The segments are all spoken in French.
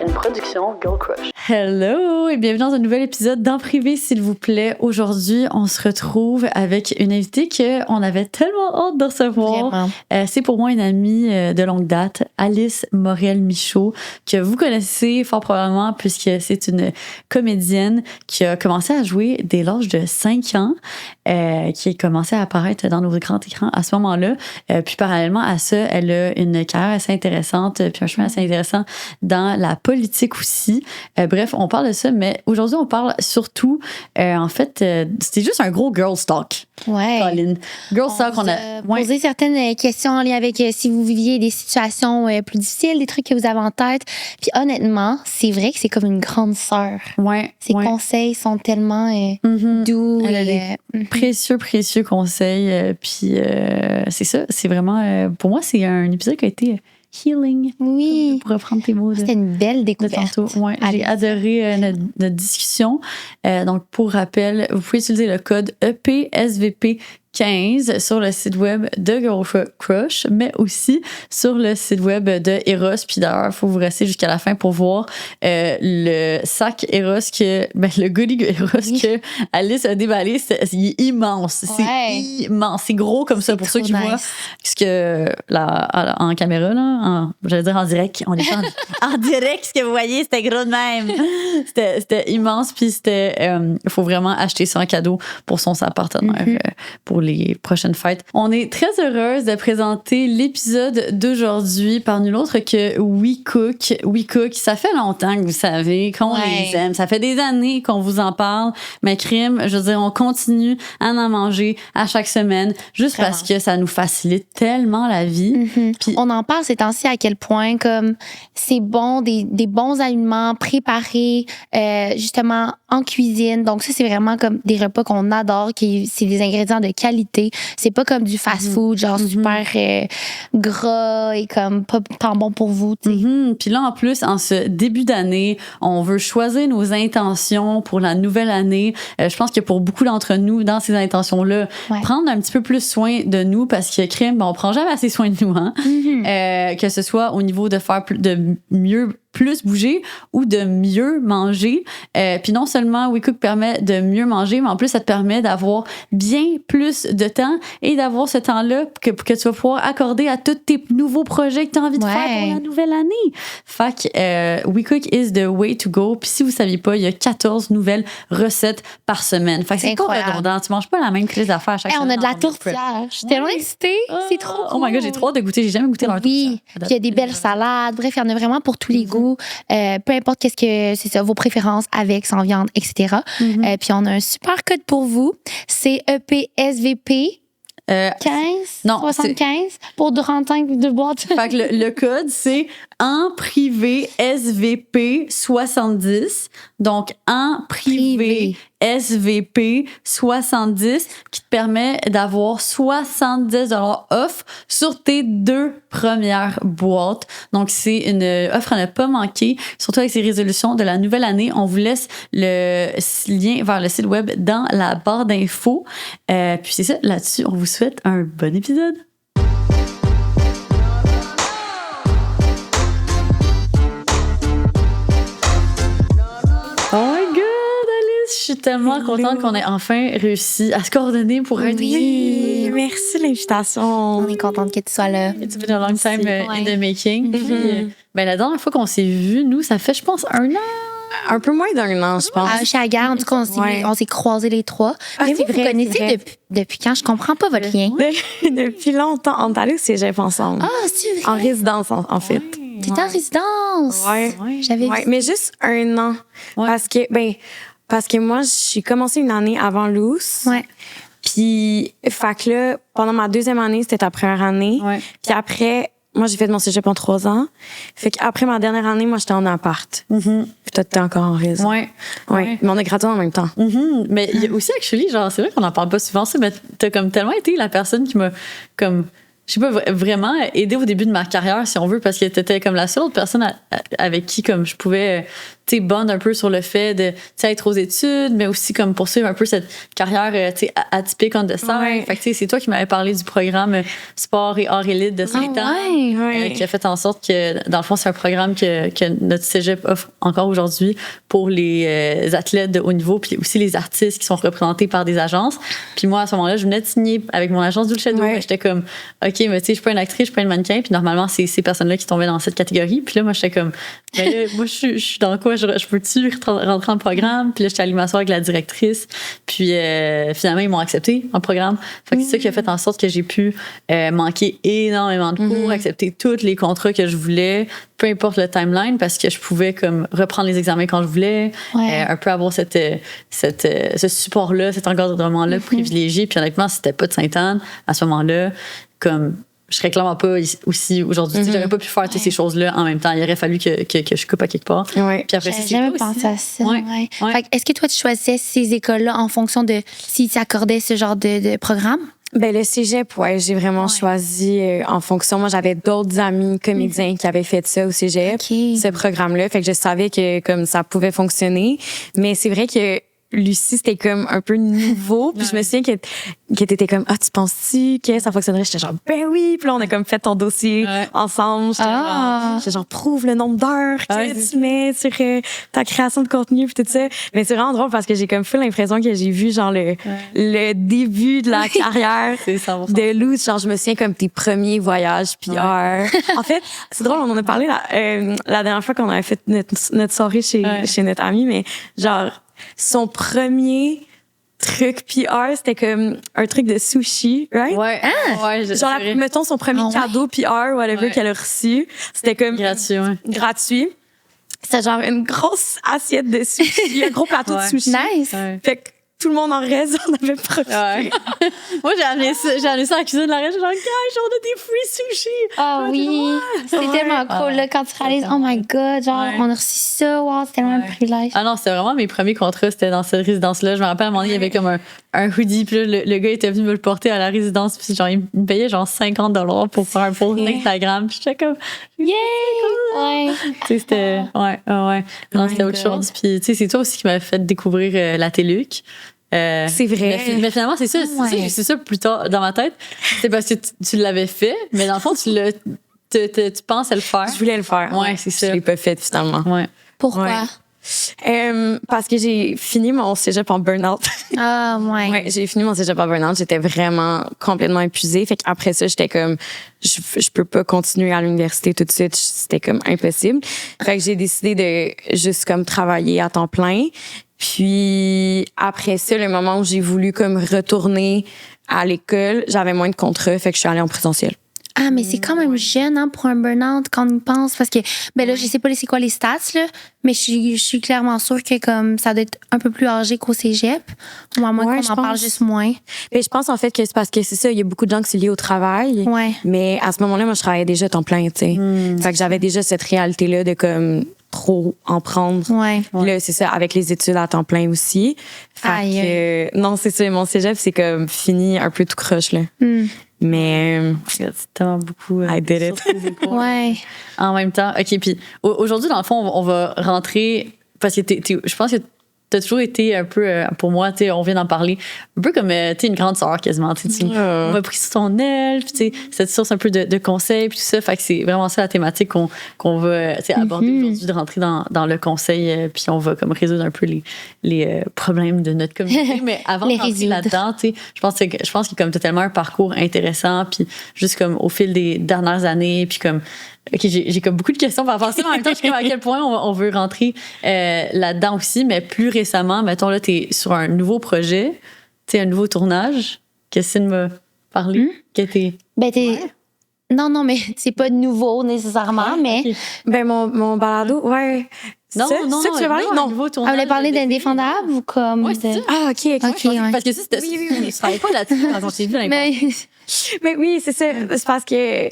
une production Girl Crush. Hello et bienvenue dans un nouvel épisode d'En privé, s'il vous plaît. Aujourd'hui, on se retrouve avec une invitée qu'on avait tellement hâte de recevoir. C'est pour moi une amie de longue date, Alice Morel-Michaud, que vous connaissez fort probablement puisque c'est une comédienne qui a commencé à jouer dès l'âge de 5 ans, qui a commencé à apparaître dans nos grands écrans à ce moment-là. Puis parallèlement à ça, elle a une carrière assez intéressante, puis un chemin assez intéressant dans la politique aussi. Bref, on parle de ça, mais aujourd'hui, on parle surtout, en fait, c'était juste un gros girl talk. Ouais. Colin. Girl talk, on a posé certaines questions en lien avec si vous viviez des situations plus difficiles, des trucs que vous avez en tête. Puis honnêtement, c'est vrai que c'est comme une grande sœur. Ouais. Ses conseils sont tellement doux. Elle a des précieux conseils. Puis c'est ça, c'est vraiment, pour moi, c'est un épisode qui a été healing. Oui. Pour reprendre tes mots. C'était une belle découverte. Ouais, j'ai adoré notre discussion. Donc, pour rappel, vous pouvez utiliser le code EPSVP 15 sur le site web de Girl Crush, mais aussi sur le site web de Eros. Puis d'ailleurs, il faut vous rester jusqu'à la fin pour voir le sac Eros, le goodie Eros que Alice a déballé. Il est immense. Ouais. C'est immense. C'est gros comme ça pour ceux qui voient ce que en caméra, là, j'allais dire en direct. On est en direct, ce que vous voyez, c'était gros de même. C'était immense. Puis il faut vraiment acheter ça en cadeau pour son partenaire pour les prochaines fêtes. On est très heureuse de présenter l'épisode d'aujourd'hui par nul autre que We Cook. We Cook, ça fait longtemps que vous savez qu'on les aime. Ça fait des années qu'on vous en parle. Mais crime, je veux dire, on continue à en manger à chaque semaine juste parce que ça nous facilite tellement la vie. Puis on en parle ces temps-ci à quel point comme c'est bon, des bons aliments préparés justement en cuisine. Donc ça, c'est vraiment comme des repas qu'on adore, c'est des ingrédients de qualité. C'est pas comme du fast-food, genre super gras et comme pas tant bon pour vous. Puis là, en plus, en ce début d'année, on veut choisir nos intentions pour la nouvelle année. Je pense que pour beaucoup d'entre nous, dans ces intentions-là, prendre un petit peu plus soin de nous parce que crème, on prend jamais assez soin de nous, hein? Que ce soit au niveau de faire de mieux plus bouger ou de mieux manger. Puis non seulement We Cook permet de mieux manger, mais en plus, ça te permet d'avoir bien plus de temps et d'avoir ce temps-là que tu vas pouvoir accorder à tous tes nouveaux projets que tu as envie de faire pour la nouvelle année. Fait que We Cook is the way to go. Puis si vous ne saviez pas, il y a 14 nouvelles recettes par semaine. Fait que c'est pas redondant. Tu manges pas la même crise d'affaires à chaque semaine. On a de la tourtière. Je suis tellement excitée. C'est trop cool. Oh my God, j'ai trop hâte de goûter. J'ai jamais goûté leur tourtière. Oui, puis il y a des belles salades. Bref, il y en a vraiment pour tous les goûts. Peu importe qu'est-ce que c'est ça, vos préférences avec, sans viande, etc. Puis on a un super code pour vous. C'est EPSVP 15, non, 75 pour 35 de boîtes. Fait que le code, c'est en privé SVP 70. Donc, en privé SVP 70 qui te permet d'avoir 70 $ off sur tes 2 premières boîtes. Donc, c'est une offre à ne pas manquer, surtout avec ces résolutions de la nouvelle année. On vous laisse le lien vers le site web dans la barre d'infos. Puis c'est ça, là-dessus, on vous souhaite un bon épisode. Je suis tellement contente qu'on ait enfin réussi à se coordonner pour un Oui, merci l'invitation. On est contente que tu sois là. It's been a long time in the making. Puis, la dernière fois qu'on s'est vus, nous, ça fait, je pense, 1 an. Un peu moins d'1 an, je pense. Chez Agar, en tout cas, on s'est croisés les 3. Mais vous connaissez depuis quand? Je comprends pas votre lien. Depuis longtemps. On est allés au cégep ensemble. Ah, c'est vrai? En résidence, en fait. T'étais en résidence? Oui. J'avais vu. Mais juste 1 an. Parce que moi, j'ai commencé une année avant Luce. Ouais. Puis, fait que là, pendant ma 2e année, c'était ta première année. Ouais. Puis après, moi, j'ai fait mon cégep en 3 ans. Fait qu'après ma dernière année, moi, j'étais en appart. Puis toi, t'étais encore en réseau. Ouais. Mais on a gradué en même temps. Mais il y a aussi, actually, genre, c'est vrai qu'on n'en parle pas souvent, ça, mais t'as comme tellement été la personne qui m'a comme je sais pas, vraiment aider au début de ma carrière, si on veut, parce que t'étais comme la seule autre personne avec qui comme je pouvais, tu sais, bond un peu sur le fait de, tu sais, être aux études, mais aussi comme poursuivre un peu cette carrière, tu sais, atypique on the side. Ouais. Fait que, tu sais, c'est toi qui m'avais parlé du programme Sport et Art Élite de Saint-Anne, qui a fait en sorte que, dans le fond, c'est un programme que notre cégep offre encore aujourd'hui pour les athlètes de haut niveau, puis aussi les artistes qui sont représentés par des agences. Puis moi, à ce moment-là, je venais de signer avec mon agence Dulce Do. J'étais comme, OK, mais tu sais, je suis pas une actrice, je suis pas une mannequin. Puis normalement, c'est ces personnes-là qui tombaient dans cette catégorie. Puis là, moi, j'étais comme, ben là, moi, je suis dans quoi? Je peux-tu rentrer en programme? Puis là, j'étais allée m'asseoir avec la directrice. Puis finalement, ils m'ont accepté en programme. Fait que c'est ça qui a fait en sorte que j'ai pu manquer énormément de cours, accepter tous les contrats que je voulais, peu importe le timeline, parce que je pouvais comme reprendre les examens quand je voulais, un peu avoir ce support-là, cet encadrement-là privilégié. Puis honnêtement, si c'était pas de Sainte-Anne, à ce moment-là, comme je serais clairement pas aussi aujourd'hui. J'aurais pas pu faire toutes ces choses-là en même temps. Il aurait fallu que je coupe à quelque part. Puis après, j'avais jamais pensé à ça. Fait que, est-ce que toi, tu choisissais ces écoles-là en fonction de s'ils t'accordaient ce genre de programme? Ben le cégep, j'ai vraiment choisi en fonction. Moi, j'avais d'autres amis comédiens qui avaient fait ça au cégep, ce programme-là. Fait que je savais que comme ça pouvait fonctionner. Mais c'est vrai que Lucie, c'était comme un peu nouveau. Puis je me souviens que t'étais comme, tu penses-tu que ça fonctionnerait? J'étais genre, ben oui. Puis là, on a comme fait ton dossier ensemble. J'étais genre, prouve le nombre d'heures que tu mets sur ta création de contenu puis tout ça. Mais c'est vraiment drôle parce que j'ai comme fait l'impression que j'ai vu genre le début de la carrière de Lou. Genre, je me souviens comme tes premiers voyages PR. En fait, c'est drôle, on en a parlé la dernière fois qu'on avait fait notre soirée chez notre amie, mais genre, son premier truc PR, c'était comme un truc de sushi, right? Genre, mettons son premier cadeau PR, whatever qu'elle a reçu. C'était comme gratuit. C'était genre une grosse assiette de sushi, un gros plateau de sushi. Nice. Fait que tout le monde en reste, on avait profité. Moi, j'ai amené ça à la cuisine de la reste, genre, guys, on a des free sushi. Ah oui. C'était tellement cool, là, quand tu réalises, oh my God, genre, on a reçu ça, wow, c'est tellement un privilège. Ah non, c'était vraiment mes premiers contrats, c'était dans cette résidence-là. Je me rappelle, à un moment donné, il y avait comme un hoodie, puis là, le gars était venu me le porter à la résidence, puis genre, il me payait genre $50 pour faire un post Instagram, puis j'étais comme, yeah! Tu sais, c'était, non, c'était autre chose. Puis, tu sais, c'est toi aussi qui m'as fait découvrir la TELUC. C'est vrai. Mais finalement, c'est ça, c'est ça plus tard dans ma tête. C'est parce que tu l'avais fait, mais dans le fond, tu penses à le faire. Je voulais le faire. Ouais, c'est ça. Je l'ai pas fait finalement. Ouais. Pourquoi? Parce que j'ai fini mon cégep en burn-out. J'ai fini mon cégep en burn-out. J'étais vraiment complètement épuisée. Fait qu'après ça, j'étais comme, je peux pas continuer à l'université tout de suite. C'était comme impossible. Fait que j'ai décidé de juste comme travailler à temps plein. Puis après ça, le moment où j'ai voulu comme retourner à l'école, j'avais moins de contrats. Fait que je suis allée en présentiel. Ah, mais c'est quand même jeune, hein, pour un burn-out quand on y pense. Parce que, ben là, je sais pas c'est quoi les stats, là, mais je suis clairement sûre que comme ça doit être un peu plus âgé qu'au cégep. Ou à moins qu'on en parle juste moins. Mais je pense en fait que c'est parce que c'est ça, il y a beaucoup de gens qui sont liés au travail. Mais à ce moment-là, moi, je travaillais déjà temps plein, tu sais. Fait que j'avais déjà cette réalité-là de comme trop en prendre. Puis là, c'est ça, avec les études à temps plein aussi. Fait que, non, c'est ça, mon cégep, c'est comme fini un peu tout croche, là. Mais c'est tellement beaucoup. I did it. En même temps, OK, puis aujourd'hui, dans le fond, on va rentrer parce que je pense que t'as toujours été un peu, pour moi, tu sais, on vient d'en parler, un peu comme, tu sais, une grande sœur quasiment. On m'a pris sous ton aile, puis tu sais, cette source un peu de conseils, puis tout ça. Fait que c'est vraiment ça la thématique qu'on va, tu sais, aborder aujourd'hui, de rentrer dans le conseil, puis on va comme résoudre un peu les problèmes de notre communauté. Mais avant de rentrer là-dedans, tu sais, je pense qu'il y a comme totalement un parcours intéressant, puis juste comme au fil des dernières années, puis comme OK, j'ai comme beaucoup de questions par rapport à ça. En même temps, je sais à quel point on veut rentrer là-dedans aussi. Mais plus récemment, mettons, là, t'es sur un nouveau projet, tu sais, un nouveau tournage. Christine m'a parlé. Non, mais c'est pas nouveau nécessairement, mais... Okay. Ben, mon balado, Non, tu veux parler? Non. On voulait parler d'Indéfendable ou comme... Ouais, c'est ça. Ah, OK. Parce que ça, je savais pas là-dessus quand on s'est vu. Mais oui, c'est ça. C'est parce que,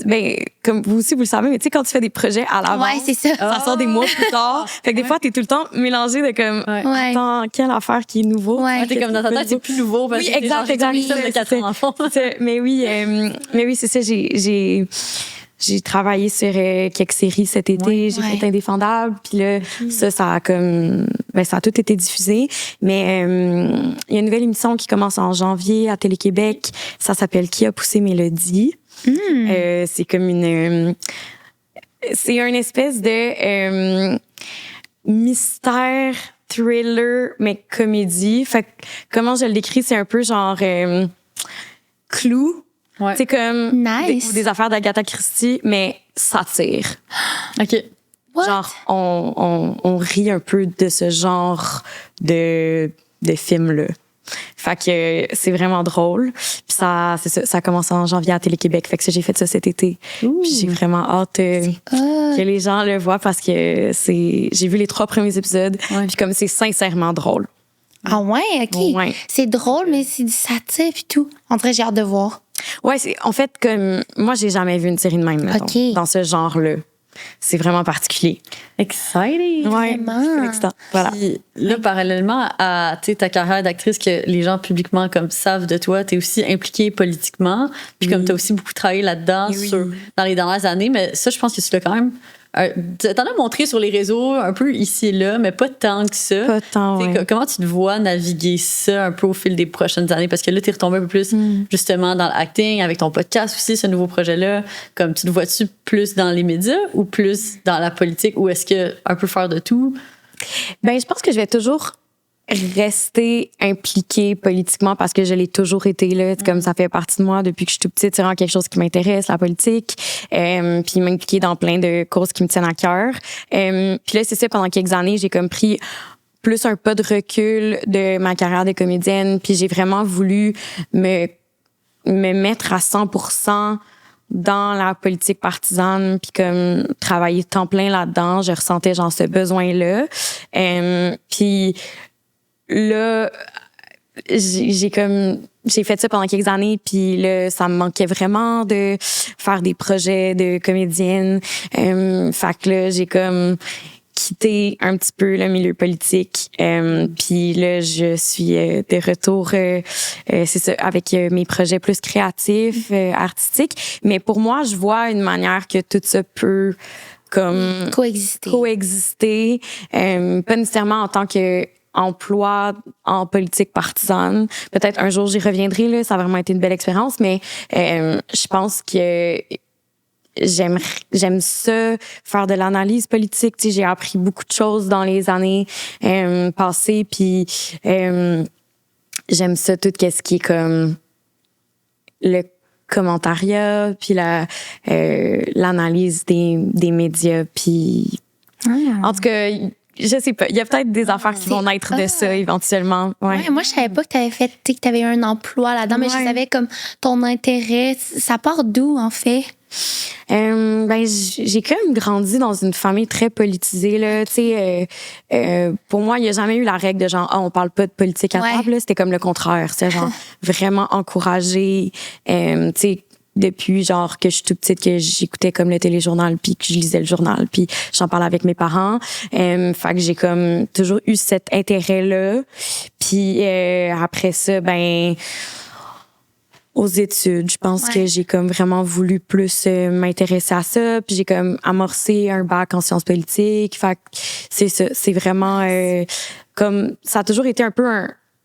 ben, comme vous aussi, vous le savez, mais tu sais, quand tu fais des projets à l'avance, ouais, c'est ça. Ça sort des mois plus tard. Fait que des fois, t'es tout le temps mélangé de comme, attends, quelle affaire qui est nouveau. Ouais. T'es comme dans ta tête, c'est plus nouveau. Parce oui, que exact. De 4 ans enfants. Mais oui, c'est ça. J'ai travaillé sur quelques séries cet été. J'ai fait Indéfendable. Puis là, ça a comme... Ben, ça a tout été diffusé. Mais il y a une nouvelle émission qui commence en janvier à Télé-Québec. Ça s'appelle Qui a poussé Mélodie? C'est comme une... c'est une espèce de mystère, thriller, mais comédie. Fait que, comment je le décris, c'est un peu genre... Clou. Ouais. C'est comme nice. des affaires d'Agatha Christie, mais satire. OK. What? Genre, on rit un peu de ce genre de film-là. Fait que c'est vraiment drôle. Puis ça a commencé en janvier à Télé-Québec. Fait que j'ai fait ça cet été. Puis j'ai vraiment hâte que les gens le voient parce que j'ai vu les 3 premiers épisodes. Puis comme c'est sincèrement drôle. Ah ouais, OK. Ouais. C'est drôle, mais c'est du satire puis tout. En vrai, j'ai hâte de voir. Ouais, en fait, comme moi, j'ai jamais vu une série de même, mettons, dans ce genre-là. C'est vraiment particulier. Exciting! Ouais, Vraiment. excitant. Voilà. Puis là, parallèlement à ta carrière d'actrice que les gens publiquement comme savent de toi, t'es aussi impliquée politiquement. Puis comme t'as aussi beaucoup travaillé là-dedans dans les dernières années, mais ça, je pense que tu l'as quand même... T'en as montré sur les réseaux un peu ici et là, mais pas tant que ça. Pas tant, Comment tu te vois naviguer ça un peu au fil des prochaines années? Parce que là, t'es retombé un peu plus justement dans l'acting, avec ton podcast aussi, ce nouveau projet-là. Comme tu te vois-tu plus dans les médias ou plus dans la politique, ou est-ce que un peu faire de tout? Ben, je pense que je vais toujours rester impliquée politiquement parce que je l'ai toujours été là. Comme ça fait partie de moi depuis que je suis toute petite. C'est vraiment quelque chose qui m'intéresse, la politique. Puis m'impliquer dans plein de causes qui me tiennent à cœur. Puis là, c'est ça, pendant quelques années, j'ai comme pris plus un pas de recul de ma carrière de comédienne. Puis j'ai vraiment voulu me mettre à 100% dans la politique partisane, puis comme travailler temps plein là-dedans. Je ressentais genre ce besoin-là. Puis là, j'ai fait ça pendant quelques années, puis là, ça me manquait vraiment de faire des projets de comédienne. Fait que là, j'ai comme quitté un petit peu le milieu politique. Puis là, je suis de retour, c'est ça, avec mes projets plus créatifs, artistiques. Mais pour moi, je vois une manière que tout ça peut comme coexister. Pas nécessairement en tant que emploi en politique partisane. Peut-être un jour j'y reviendrai, là, ça a vraiment été une belle expérience, mais je pense que j'aime ça, faire de l'analyse politique. Tu sais, j'ai appris beaucoup de choses dans les années passées, puis j'aime ça, tout ce qui est comme le commentariat, puis l'analyse des médias, puis en tout cas, je sais pas, il y a peut-être des affaires qui vont naître de ça éventuellement. Ouais, moi je savais pas que t'avais eu un emploi là-dedans, mais je savais comme ton intérêt, ça part d'où en fait? Ben j'ai quand même grandi dans une famille très politisée là, tu sais, pour moi il y a jamais eu la règle de genre on parle pas de politique à table, c'était comme le contraire, c'est genre vraiment encouragé, tu sais, depuis genre que je suis toute petite, que j'écoutais comme le téléjournal, puis que je lisais le journal, puis j'en parlais avec mes parents. Fait que j'ai comme toujours eu cet intérêt-là. Puis après ça, ben aux études, je pense que j'ai comme vraiment voulu plus m'intéresser à ça. Puis j'ai comme amorcé un bac en sciences politiques. Fait que c'est ça, c'est vraiment comme ça a toujours été un peu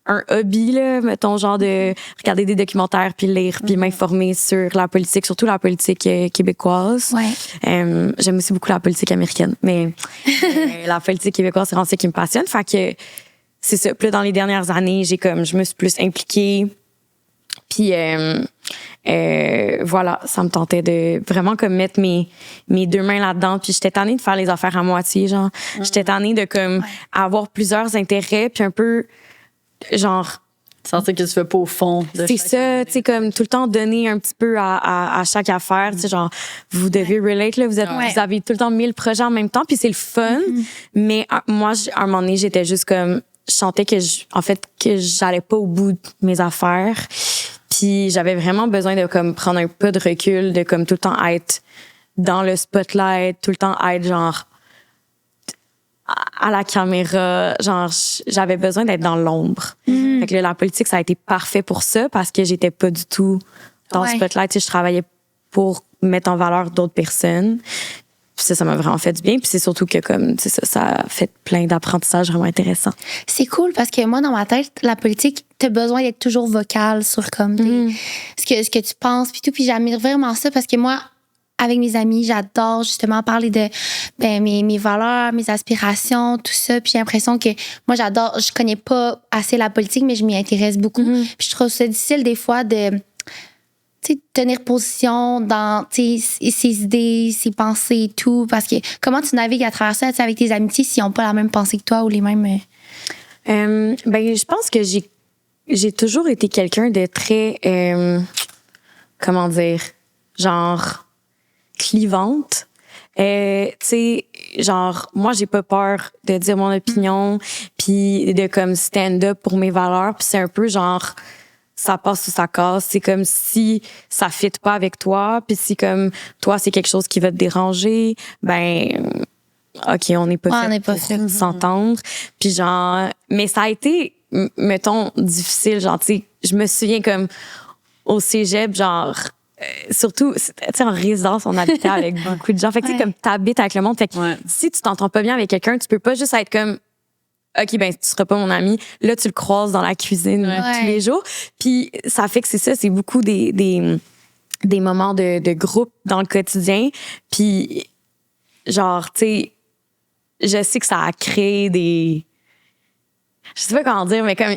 un hobby, là, mettons, genre de regarder des documentaires, puis lire, puis m'informer sur la politique, surtout la politique québécoise. J'aime aussi beaucoup la politique américaine, mais la politique québécoise, c'est vraiment ça qui me passionne. Fait que c'est ça. Puis là, dans les dernières années, je me suis plus impliquée. Puis voilà, ça me tentait de vraiment comme mettre mes 2 mains là-dedans. Puis j'étais tannée de faire les affaires à moitié, genre. J'étais tannée de comme avoir plusieurs intérêts, puis un peu genre sentir que tu fais pas au fond de c'est ça, tu sais, comme tout le temps donner un petit peu à chaque affaire, tu sais, genre vous devez relate là, vous avez tout le temps 1000 projets en même temps, puis c'est le fun, mais moi à un moment donné j'étais juste comme je sentais que en fait que j'allais pas au bout de mes affaires, Puis j'avais vraiment besoin de comme prendre un peu de recul, de comme tout le temps être dans le spotlight, tout le temps être genre à la caméra, genre j'avais besoin d'être dans l'ombre. Fait que là, la politique, ça a été parfait pour ça parce que j'étais pas du tout dans le spotlight. Tu sais, je travaillais pour mettre en valeur d'autres personnes. Puis ça m'a vraiment fait du bien. Puis c'est surtout que comme ça a fait plein d'apprentissages vraiment intéressants. C'est cool parce que moi, dans ma tête, la politique, t'as besoin d'être toujours vocale sur comme ce que tu penses puis tout. Puis j'admire vraiment ça parce que moi, avec mes amis, j'adore justement parler de mes valeurs, mes aspirations, tout ça. Puis j'ai l'impression que moi, je connais pas assez la politique, mais je m'y intéresse beaucoup. Puis je trouve ça difficile des fois de tenir position dans ses idées, ses pensées et tout. Parce que comment tu navigues à travers ça avec tes amitiés s'ils n'ont pas la même pensée que toi ou les mêmes... je pense que j'ai toujours été quelqu'un de très... comment dire? Genre... clivante. Tu sais, genre, moi, j'ai pas peur de dire mon opinion, puis de comme stand-up pour mes valeurs. Puis c'est un peu genre, ça passe ou ça casse. C'est comme si ça fit pas avec toi, puis si comme toi, c'est quelque chose qui va te déranger, ben, OK, on n'est pas fait pour s'entendre. Puis genre, mais ça a été, mettons, difficile. Genre, tu sais, je me souviens comme au cégep, genre, surtout, tu sais, en résidence, on habitait avec beaucoup de gens. Fait que, tu sais, comme t'habites avec le monde. Fait que si tu t'entends pas bien avec quelqu'un, tu peux pas juste être comme, OK, ben, tu seras pas mon ami. Là, tu le croises dans la cuisine tous les jours. Puis, ça fait que c'est ça, c'est beaucoup des moments de groupe dans le quotidien. Puis, genre, tu sais, je sais que ça a créé des... Je sais pas comment dire, mais comme,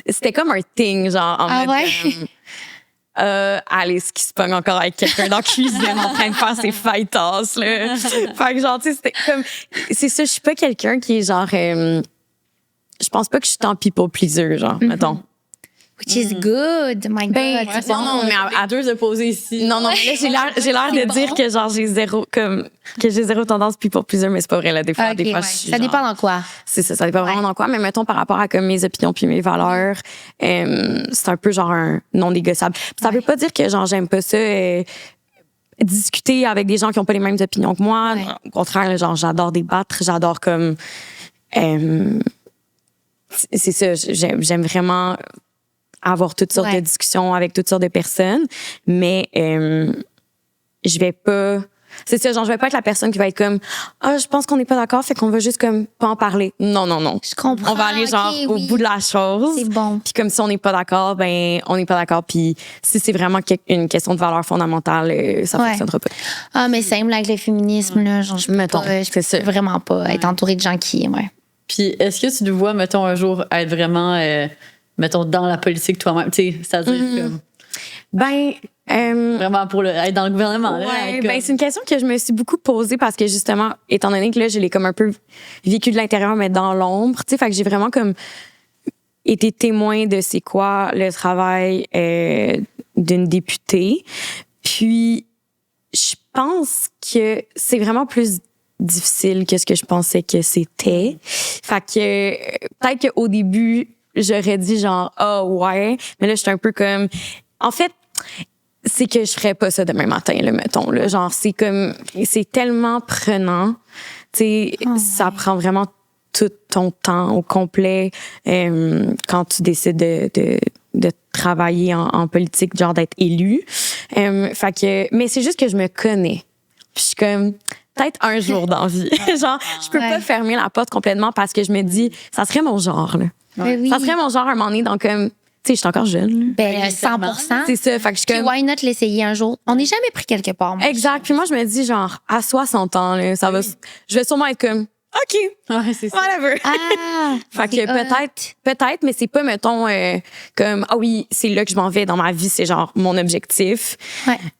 c'était comme un thing, genre, en mode... Alice qui se pogne encore avec quelqu'un dans la cuisine en train de faire ses fajitas, là. Fait que genre, tu sais, c'était comme... C'est ça, je suis pas quelqu'un qui est genre... je pense pas que je suis tant people pleaser, genre, mettons. Which is good, my God. Ouais, non, mais à deux opposés ici. Non, là, j'ai l'air de dire que genre j'ai zéro tendance people pleaser, mais c'est pas vrai, là. Des fois, je suis ça dépend dans quoi. C'est ça dépend vraiment dans quoi. Mais mettons, par rapport à comme mes opinions puis mes valeurs, c'est un peu genre un non négociable. Ça veut pas dire que genre j'aime pas ça, discuter avec des gens qui ont pas les mêmes opinions que moi. Au contraire, genre, j'adore débattre, j'adore comme, c'est ça, j'aime vraiment avoir toutes sortes de discussions avec toutes sortes de personnes, mais je vais pas... C'est ça, genre, je vais pas être la personne qui va être comme « Ah, je pense qu'on n'est pas d'accord, fait qu'on va juste comme pas en parler. » Non. Je comprends. On va aller genre au bout de la chose. C'est bon. Puis comme si on n'est pas d'accord, ben on n'est pas d'accord. Puis si c'est vraiment une question de valeur fondamentale, ça fonctionnera pas. Ah, mais c'est même avec le féminisme, là, genre, je peux vraiment pas être entourée de gens qui... Puis est-ce que tu te vois, mettons, un jour être vraiment... mettons, dans la politique toi-même, tu sais, c'est-à-dire comme... vraiment pour être dans le gouvernement. Ouais, là, c'est une question que je me suis beaucoup posée parce que justement, étant donné que là, je l'ai comme un peu vécu de l'intérieur, mais dans l'ombre, tu sais, fait que j'ai vraiment comme été témoin de c'est quoi le travail d'une députée. Puis, je pense que c'est vraiment plus difficile que ce que je pensais que c'était. Fait que peut-être qu'au début, j'aurais dit genre ouais, mais là j'étais un peu comme en fait c'est que je ferais pas ça demain matin là, mettons là, genre c'est comme c'est tellement prenant, tu sais, ça prend vraiment tout ton temps au complet quand tu décides de travailler en politique, genre d'être élu. Fait que mais c'est juste que je me connais. Puis je suis comme peut-être un jour dans la vie. Genre je peux pas fermer la porte complètement parce que je me dis ça serait mon genre là. Ça serait mon genre à un moment donné, donc tu sais, je suis encore jeune. Ben 100%. C'est ça, fait que je suis comme... Puis why not l'essayer un jour? On n'est jamais pris quelque part. Moi. Exact. Puis moi, je me dis genre à 60 ans, là, ça va, je vais sûrement être comme OK, c'est ça. whatever. Fait que peut-être, mais c'est pas mettons comme ah oui, c'est là que je m'en vais dans ma vie, c'est genre mon objectif.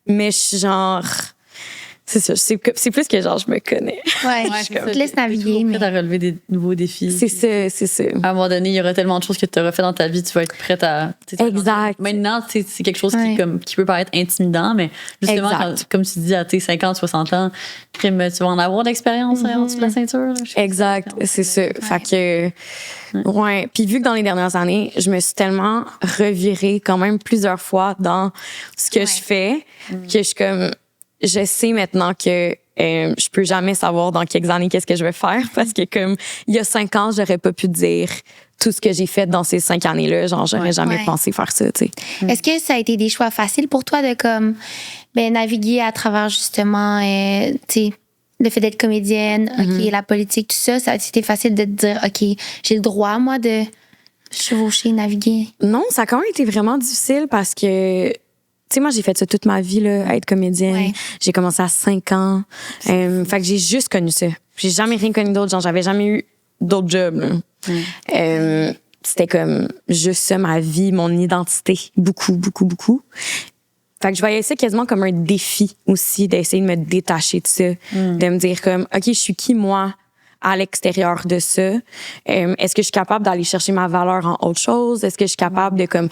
Mais je suis genre c'est ça. C'est plus que genre, je me connais. Ouais, je te laisse naviguer. Mais... prête à relever des nouveaux défis. C'est ça. À un moment donné, il y aura tellement de choses que tu auras fait dans ta vie, tu vas être prête à... Exact. Maintenant, c'est quelque chose qui peut paraître intimidant, mais justement, comme tu dis, à tes 50, 60 ans, tu vas en avoir d'expérience en dessous de la ceinture. Exact, c'est ça. Fait que... Ouais. Puis vu que dans les dernières années, je me suis tellement revirée quand même plusieurs fois dans ce que je fais, que je suis comme... Je sais maintenant que je peux jamais savoir dans quelques années qu'est-ce que je vais faire parce que comme il y a 5 ans, j'aurais pas pu dire tout ce que j'ai fait dans ces 5 années-là. Genre, j'aurais jamais pensé faire ça, tu sais. Est-ce que ça a été des choix faciles pour toi de comme naviguer à travers justement, tu sais, le fait d'être comédienne, la politique, tout ça, ça a été facile de te dire, OK, j'ai le droit, moi, de chevaucher, naviguer? Non, ça a quand même été vraiment difficile parce que, tu sais, moi, j'ai fait ça toute ma vie, là, à être comédienne. Ouais. J'ai commencé à 5 ans. Fait que j'ai juste connu ça. J'ai jamais rien connu d'autre. Genre, j'avais jamais eu d'autres jobs, là. C'était comme juste ça, ma vie, mon identité. Beaucoup, beaucoup, beaucoup. Fait que je voyais ça quasiment comme un défi aussi, d'essayer de me détacher de ça. De me dire comme, OK, je suis qui, moi, à l'extérieur de ça? Est-ce que je suis capable d'aller chercher ma valeur en autre chose? Est-ce que je suis capable de, comme,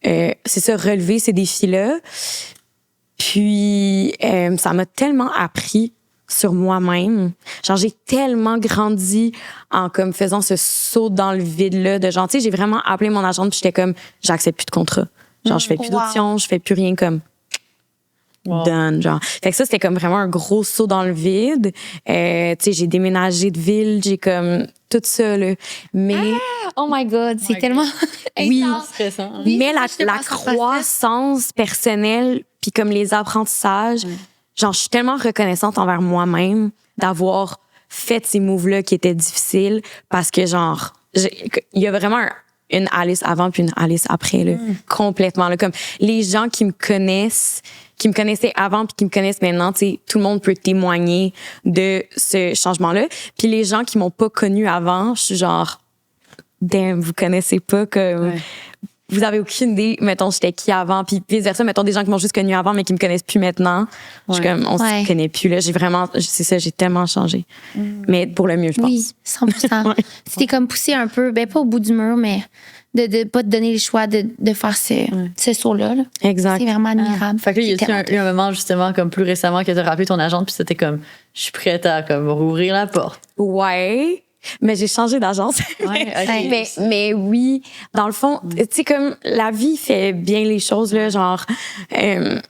c'est ça, relever ces défis-là? Puis, ça m'a tellement appris sur moi-même. Genre, j'ai tellement grandi en comme faisant ce saut dans le vide-là de genre, tu sais, j'ai vraiment appelé mon agente puis j'étais comme, j'accepte plus de contrat. Genre, je fais plus d'audition, je fais plus rien comme done, genre. Fait que ça, c'était comme vraiment un gros saut dans le vide. Tu sais, j'ai déménagé de ville, j'ai comme tout ça, là. Mais... oh my God, c'est tellement... oui, mais la croissance personnelle puis comme les apprentissages, genre, je suis tellement reconnaissante envers moi-même d'avoir fait ces moves-là qui étaient difficiles parce que, genre, il y a vraiment une Alice avant puis une Alice après, là. Complètement, là. Comme les gens qui me connaissaient avant puis qui me connaissent maintenant, tu sais, tout le monde peut témoigner de ce changement-là. Puis les gens qui m'ont pas connu avant, je suis genre, damn, vous connaissez pas comme... Vous avez aucune idée, mettons, j'étais qui avant, puis vice versa, mettons, des gens qui m'ont juste connu avant, mais qui me connaissent plus maintenant. Je suis comme, on se connaît plus, là. J'ai vraiment, c'est ça, j'ai tellement changé. Mais pour le mieux, je pense. Oui, 100%. C'était comme poussé un peu, pas au bout du mur, mais de pas te donner le choix de faire ce saut-là. Là. Exact. C'est vraiment admirable. Fait que là, il y a eu un moment, justement, comme plus récemment, que t'as rappelé ton agente, puis c'était comme, je suis prête à, comme, rouvrir la porte. Ouais. Mais j'ai changé d'agence. mais oui, dans le fond, tu sais, comme la vie fait bien les choses, là, genre, tu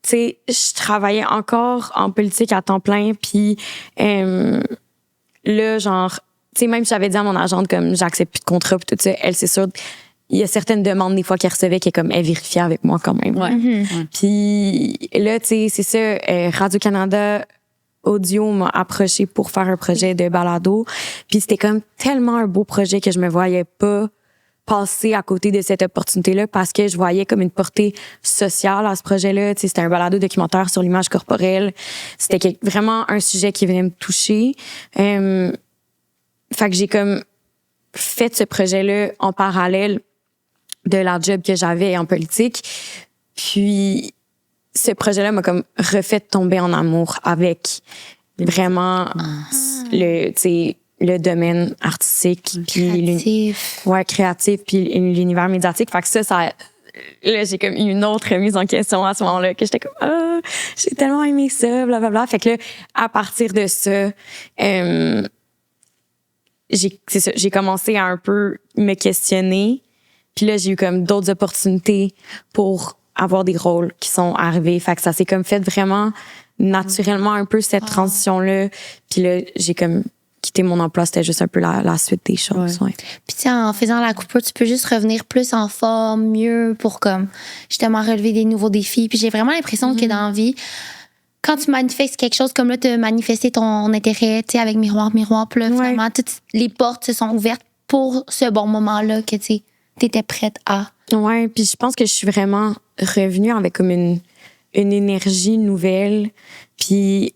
sais, je travaillais encore en politique à temps plein, puis là, genre, tu sais, même j'avais dit à mon agente, comme, j'accepte plus de contrat, puis tout ça, elle, c'est sûr, il y a certaines demandes, des fois, qu'elle recevait, qui est comme, elle vérifiait avec moi quand même. Puis là, tu sais, c'est ça, Radio-Canada Audio m'a approché pour faire un projet de balado. Puis c'était comme tellement un beau projet que je me voyais pas passer à côté de cette opportunité-là parce que je voyais comme une portée sociale à ce projet-là. Tu sais, c'était un balado documentaire sur l'image corporelle. C'était vraiment un sujet qui venait me toucher. Fait que j'ai comme fait ce projet-là en parallèle de la job que j'avais en politique. Puis ce projet-là m'a comme refait tomber en amour avec vraiment le domaine artistique puis créatif puis l'univers médiatique. Fait que ça là j'ai comme eu une autre remise en question à ce moment-là que j'étais comme j'ai tellement aimé ça blablabla. Fait que là à partir de ça j'ai commencé à un peu me questionner. Puis là j'ai eu comme d'autres opportunités pour avoir des rôles qui sont arrivés. Fait que ça s'est comme fait vraiment naturellement un peu cette transition-là. Puis là, j'ai comme quitté mon emploi. C'était juste un peu la suite des choses. Ouais. Puis tiens, en faisant la coupure, tu peux juste revenir plus en forme, mieux pour comme justement relever des nouveaux défis. Puis j'ai vraiment l'impression que dans la vie, quand tu manifestes quelque chose comme là, tu as manifesté ton intérêt, tu sais, avec Miroir. Puis là, vraiment, toutes les portes se sont ouvertes pour ce bon moment-là que tu étais prête à... Ouais, puis je pense que je suis vraiment revenue avec comme une énergie nouvelle, puis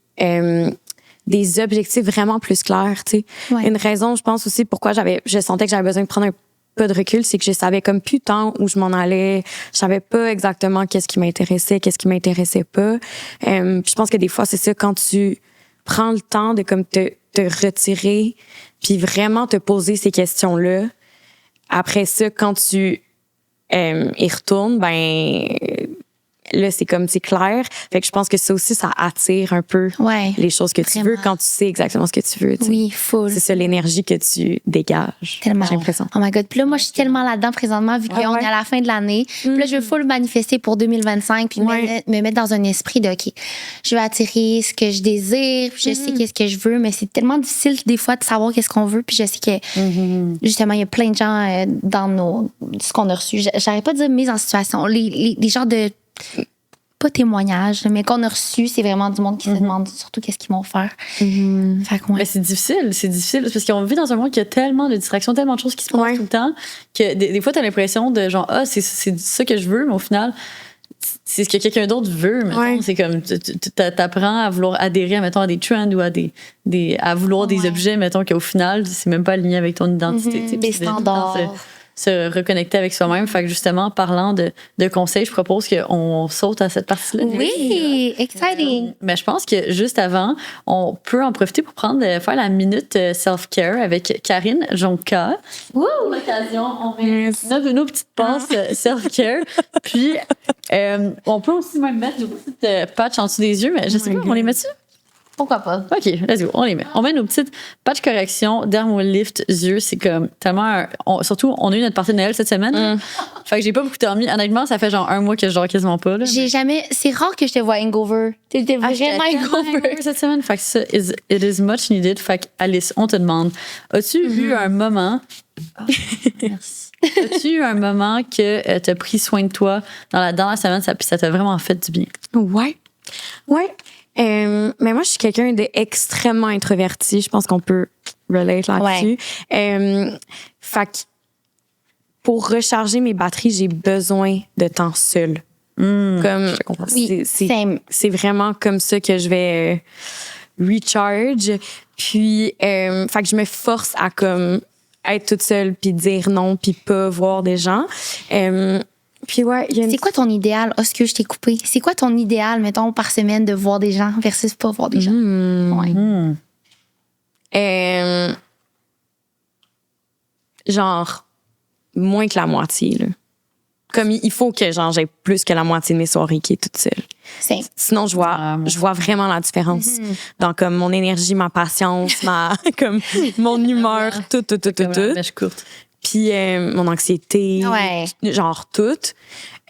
des objectifs vraiment plus clairs, tu sais. Une raison, je pense aussi pourquoi je sentais que j'avais besoin de prendre pas de recul, c'est que je savais comme plus tant où je m'en allais. Je savais pas exactement qu'est-ce qui m'intéressait pas. Puis je pense que des fois, c'est ça, quand tu prends le temps de comme te retirer puis vraiment te poser ces questions-là, après ça, quand tu y retournes, ben là, c'est clair. Fait que je pense que ça aussi, ça attire un peu les choses que tu veux quand tu sais exactement ce que tu veux. Oui, full. C'est ça l'énergie que tu dégages. Tellement. J'ai l'impression. Oh my God. Puis là, moi, je suis tellement là-dedans présentement, vu qu'on est à la fin de l'année. Puis là, je veux full manifester pour 2025, puis me mettre dans un esprit de, OK, je veux attirer ce que je désire, puis je sais qu'est-ce que je veux, mais c'est tellement difficile des fois de savoir qu'est-ce qu'on veut. Puis je sais que, justement, il y a plein de gens dans ce qu'on a reçu. J'arrête pas de dire mise en situation. Les genres de pas témoignages, mais qu'on a reçu, c'est vraiment du monde qui se demande surtout qu'est-ce qu'ils vont faire. Fait que, Mais c'est difficile parce qu'on vit dans un monde qui a tellement de distractions, tellement de choses qui se passent tout le temps que des fois t'as l'impression de genre c'est ça que je veux, mais au final c'est ce que quelqu'un d'autre veut. Mettons. C'est comme t'apprends à vouloir adhérer à des trends ou à vouloir des objets, mettons qu'au final c'est même pas aligné avec ton identité. Des standards. Se reconnecter avec soi-même. Fait que justement, parlant de conseils, je propose qu'on saute à cette partie-là. Oui, exciting. Mais je pense que juste avant, on peut en profiter pour faire la minute self-care avec Karine Jonca. Pour l'occasion, on met nos petites passes self-care. Puis, on peut aussi même mettre des petites patchs en dessous des yeux, mais je sais pas, on les met dessus? Pourquoi pas? OK, let's go, on les met. On met nos petites patch correction Dermolift yeux. C'est comme tellement... surtout, on a eu notre partie de Noël cette semaine. Fait que j'ai pas beaucoup dormi. Honnêtement, ça fait genre 1 mois que je dors quasiment pas. Là, C'est rare que je te vois hangover. T'étais vraiment hangover cette semaine. Fait que ça, it is much needed. Fait que Alice, on te demande, as-tu eu un moment... merci. As-tu eu un moment que t'as pris soin de toi dans la dernière semaine puis ça t'a vraiment fait du bien? Ouais. Mais moi, je suis quelqu'un d'extrêmement introverti. Je pense qu'on peut relate là-dessus. Fait que pour recharger mes batteries, j'ai besoin de temps seul. Comme c'est vraiment comme ça que je vais recharge. Puis, fait que je me force à comme être toute seule puis dire non puis pas voir des gens. Puis c'est quoi ton idéal? Est-ce que je t'ai coupé? C'est quoi ton idéal, mettons, par semaine de voir des gens versus pas voir des gens? Genre, moins que la moitié, là. Comme il faut que j'ai plus que la moitié de mes soirées qui est toute seule. Sinon, je vois vraiment la différence dans comme mon énergie, ma patience, comme mon humeur, tout. Mèche courte. Puis mon anxiété, genre tout.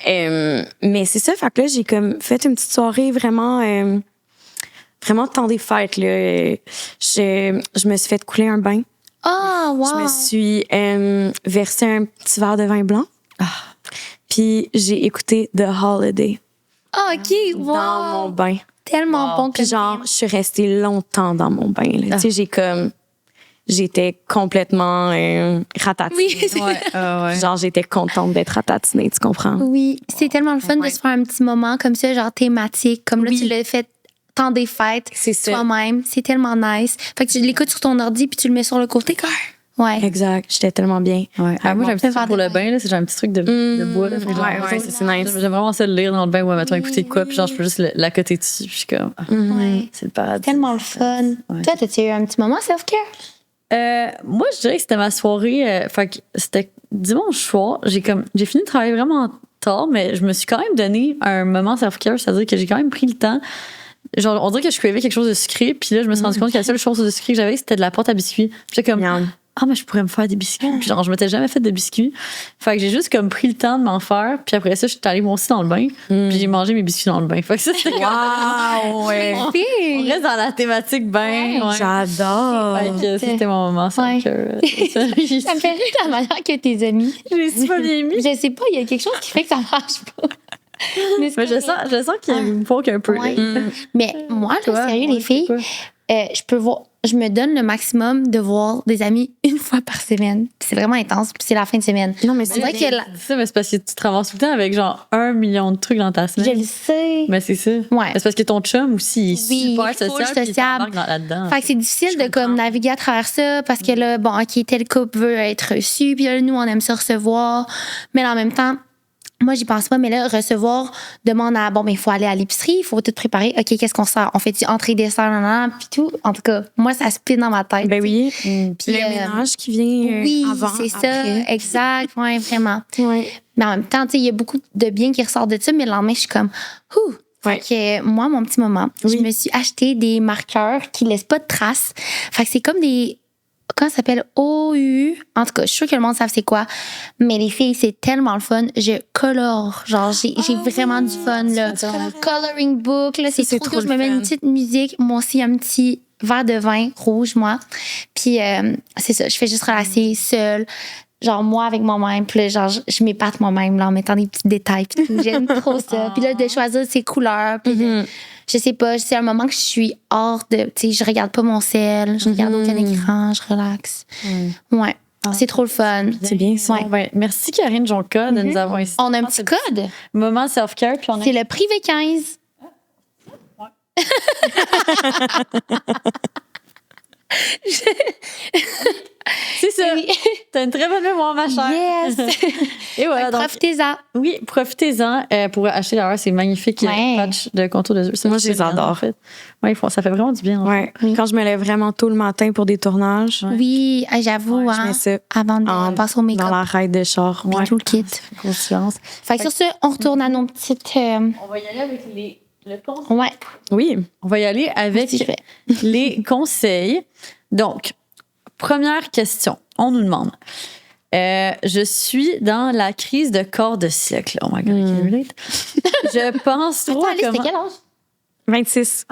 Mais c'est ça, fait que là, j'ai comme fait une petite soirée vraiment temps des fêtes, là. Je me suis fait couler un bain. Oh, wow! Je me suis versé un petit verre de vin blanc. Puis j'ai écouté The Holiday. Oh, OK, wow! Dans mon bain. Tellement bon que Puis genre, je suis restée longtemps dans mon bain, là. Tu sais, j'étais complètement ratatinée. Oui, genre, j'étais contente d'être ratatinée, tu comprends? Oui, c'est tellement le fun de se faire un petit moment comme ça, genre thématique. Comme là, tu l'as fait temps des fêtes, toi-même. C'est tellement nice. Fait que tu l'écoutes sur ton ordi puis tu le mets sur le côté. Exact. J'étais tellement bien. Moi, j'ai un petit truc pour le bain, là. C'est genre un petit truc de bois, là. C'est nice. J'aime vraiment ça le lire dans le bain ou mettons écouter de quoi, puis genre, je peux juste l'accoter dessus. Puis je suis comme, c'est le paradis. Tellement le fun. Toi, t'as-tu eu un petit moment self-care? Moi, je dirais que c'était ma soirée. Fait que c'était dimanche soir. J'ai fini de travailler vraiment tard, mais je me suis quand même donné un moment self-care, c'est-à-dire que j'ai quand même pris le temps. Genre, on dirait que je cravais quelque chose de sucré, puis là, je me suis rendu compte que la seule chose de sucré que j'avais, c'était de la pâte à biscuits. J'étais comme, mais je pourrais me faire des biscuits. Puis genre, je m'étais jamais fait de biscuits. Fait que j'ai juste comme pris le temps de m'en faire. Puis après ça, je suis allée moi aussi dans le bain. Puis j'ai mangé mes biscuits dans le bain. Fait que ça, c'était wow, ouais. On reste dans la thématique bain. J'adore. Fait que c'était mon moment. Ça me fait rire la manière que tes amis. Je pas bien mis. Je sais pas, il y a quelque chose qui fait que ça marche pas. Mais je sens qu'il me faut qu'un peu. Mais moi, là, sérieux, les filles, je peux voir. je me donne le maximum de voir des amis une fois par semaine. Puis c'est vraiment intense, puis c'est la fin de semaine. Non, mais c'est vrai que ça, mais c'est parce que tu te ramasses tout le temps avec genre 1 million de trucs dans ta semaine. Je le sais. Mais c'est ça. Ouais. C'est parce que ton chum aussi, il est super social, puis il t'embarque là-dedans. Fait que c'est difficile de comme naviguer à travers ça parce que là, bon, OK, tel couple veut être reçu, puis là, nous, on aime ça recevoir. Mais là, en même temps, moi, j'y pense pas, mais là, recevoir demande à, bon, il faut aller à l'épicerie, il faut tout préparer. OK, qu'est-ce qu'on sert? On fait-tu entrée, dessert, puis tout? En tout cas, moi, ça spin dans ma tête. Ben oui. Puis le ménage qui vient oui, avant. Oui, c'est ça. Exact. Oui, vraiment. Ouais. Mais en même temps, tu sais, il y a beaucoup de bien qui ressortent de ça, mais le lendemain, je suis comme, ouh! Fait que moi, mon petit moment, je me suis acheté des marqueurs qui laissent pas de traces. Fait que c'est comme des... Comment ça s'appelle? OU. En tout cas, je suis sûre que le monde savent c'est quoi. Mais les filles, c'est tellement le fun. Je colore. Genre, j'ai vraiment du fun, là. Coloring book, là. C'est trop cool. Je me mets une petite musique. Moi aussi, un petit verre de vin rouge, moi. Puis, c'est ça. Je fais juste relaxer seule. Genre, moi, avec moi-même. Puis là, genre, je m'épate moi-même, là, en mettant des petits détails. Puis j'aime trop ça. Puis là, de choisir ses couleurs. Puis je sais pas, c'est un moment que je suis hors de... Tu sais, je regarde pas mon cell, je regarde aucun écran, je relaxe. Ouais. C'est trop le fun. C'est bien ça. Ouais. Ouais. Merci, Karine Jonca, de nous avoir ici. On a un petit code. Moment self-care. Puis C'est le privé 15. C'est ça. Oui. T'as une très bonne mémoire, ma chère. Yes. Et voilà, donc, Profitez-en. oui, profitez-en pour acheter d'ailleurs ces magnifiques patchs de contour de yeux. Ça, moi, je les adore. En fait. Ouais, ça fait vraiment du bien. Ouais. Quand je me lève vraiment tôt le matin pour des tournages, Oui, j'avoue, je mets ça avant de passer au make-up. dans la raide de char. Puis tout le kit. Conscience. Fait que sur ce, on retourne à nos petites... On va y aller avec le conseil. Ouais. Oui. On va y aller avec les conseils. Donc, première question. On nous demande. Je suis dans la crise de corps de siècle. Oh my God, je pense trop à Attends, comment... c'était quel âge? 26.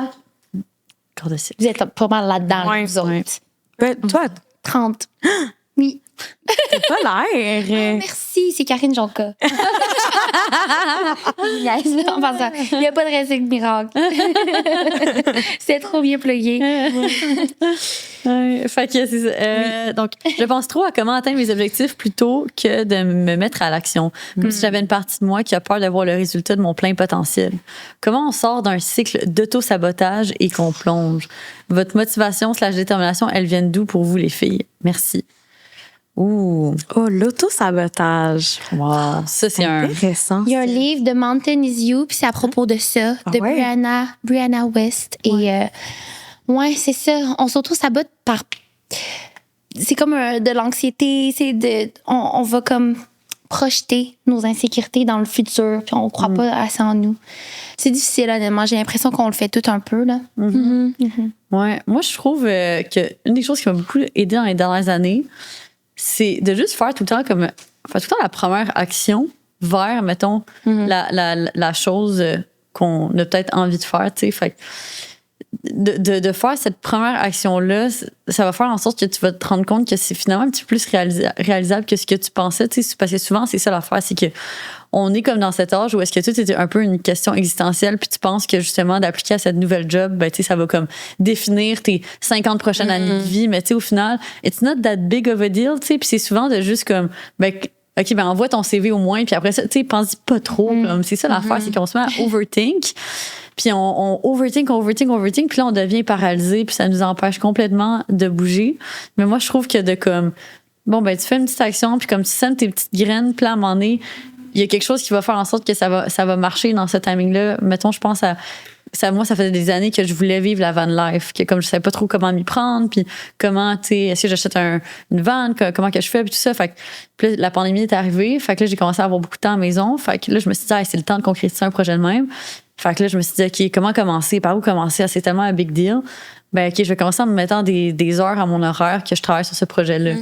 Corps de siècle. Vous êtes pas mal là-dedans, Ouais, vous autres. ouais. Ben, toi, 30. Oui. t'as pas l'air. Merci, c'est Karine Jonca. Yes, en passant. Il n'y a pas de recette miracle. C'est trop bien plugué. Fait que c'est ça. Donc, je pense trop à comment atteindre mes objectifs plutôt que de me mettre à l'action. Comme si j'avais une partie de moi qui a peur de voir le résultat de mon plein potentiel. Comment on sort d'un cycle d'auto-sabotage et qu'on plonge? Votre motivation / détermination, elles viennent d'où pour vous, les filles? Merci. Ouh. Oh, l'auto-sabotage. Wow. Ça, c'est intéressant. Il y a un livre de Mountain is You, puis c'est à propos de ça, de Brianna West. Et ouais, c'est ça. On s'auto-sabote par... C'est comme de l'anxiété. On va comme projeter nos insécurités dans le futur, puis on croit pas assez en nous. C'est difficile, honnêtement. J'ai l'impression qu'on le fait tout un peu, là. Ouais. Moi, je trouve que une des choses qui m'a beaucoup aidée dans les dernières années, c'est de juste faire tout le temps la première action vers, mettons, la chose qu'on a peut-être envie de faire, tu sais. Fait de faire cette première action-là, ça va faire en sorte que tu vas te rendre compte que c'est finalement un petit peu plus réalisable que ce que tu pensais, tu sais. Parce que souvent, c'est ça l'affaire, c'est que on est comme dans cet âge où est-ce que tout c'est un peu une question existentielle, puis tu penses que justement d'appliquer à cette nouvelle job, ben tu sais, ça va comme définir tes 50 prochaines années de vie, mais tu sais, au final, it's not that big of a deal, tu sais, puis c'est souvent de juste comme, ben OK, ben envoie ton CV au moins, puis après ça, tu sais, pense-y pas trop, comme c'est ça l'affaire, c'est qu'on se met à overthink. Puis on overthink, puis là, on devient paralysé, puis ça nous empêche complètement de bouger. Mais moi, je trouve que de comme, bon, ben tu fais une petite action, puis comme tu sèmes tes petites graines, puis là, à un moment donné, il y a quelque chose qui va faire en sorte que ça va marcher dans ce timing-là. Mettons, je pense à... moi, ça faisait des années que je voulais vivre la van life, que comme je savais pas trop comment m'y prendre, puis comment, tu sais, est-ce que j'achète une van, comment que je fais, puis tout ça. Fait que puis là, la pandémie est arrivée, fait que là, j'ai commencé à avoir beaucoup de temps à la maison. Fait que là, je me suis dit, c'est le temps de concrétiser un projet de même. Fait que là, je me suis dit, OK, comment commencer? Par où commencer? C'est tellement un big deal. Ben, OK, je vais commencer en me mettant des heures à mon horaire que je travaille sur ce projet-là.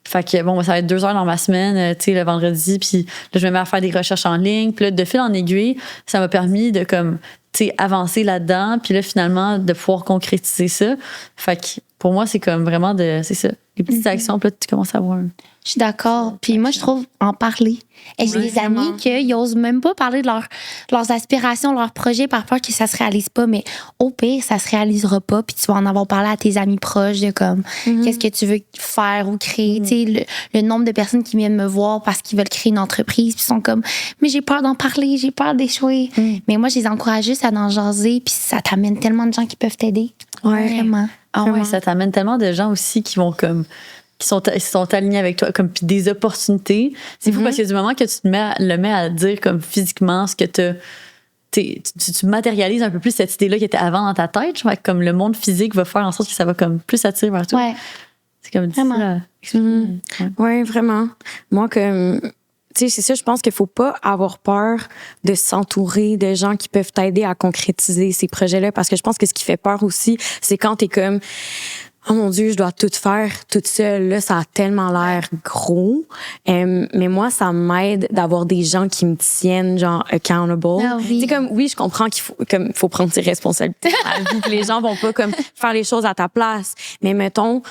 Fait que, bon, ça va être 2 heures dans ma semaine, tu sais, le vendredi, puis là, je me mets à faire des recherches en ligne. Puis là, de fil en aiguille, ça m'a permis de, comme, tu sais, avancer là-dedans, puis là, finalement, de pouvoir concrétiser ça. Fait que pour moi, c'est comme vraiment c'est ça. Les petites actions, puis là, tu commences à voir. Je suis d'accord. Puis moi, je trouve en parler. Et j'ai des amis qui osent même pas parler de leurs aspirations, leurs projets, par peur que ça se réalise pas. Mais au pire, ça se réalisera pas. Puis tu vas en avoir parlé à tes amis proches de comme, qu'est-ce que tu veux faire ou créer. Tu sais, le nombre de personnes qui viennent me voir parce qu'ils veulent créer une entreprise, puis sont comme, mais j'ai peur d'en parler, j'ai peur d'échouer. Mais moi, je les encourage juste à en jaser, puis ça t'amène tellement de gens qui peuvent t'aider. Vraiment. Ah ouais, ça t'amène tellement de gens aussi qui vont comme qui sont alignés avec toi, comme puis des opportunités. C'est fou parce que du moment que tu le mets à dire comme physiquement ce que tu matérialises un peu plus cette idée-là qui était avant dans ta tête, je vois, comme le monde physique va faire en sorte que ça va comme plus attirer vers toi. Ouais. C'est comme vraiment. Ouais, vraiment. Moi, comme tu sais, c'est ça, je pense qu'il faut pas avoir peur de s'entourer de gens qui peuvent t'aider à concrétiser ces projets-là, parce que je pense que ce qui fait peur aussi, c'est quand t'es comme, oh mon Dieu, je dois tout faire toute seule. Là, ça a tellement l'air gros. Mais moi, ça m'aide d'avoir des gens qui me tiennent, genre, accountable. Oui. C'est comme, oui, je comprends qu'il faut prendre ses responsabilités. Les gens vont pas comme faire les choses à ta place. Mais mettons,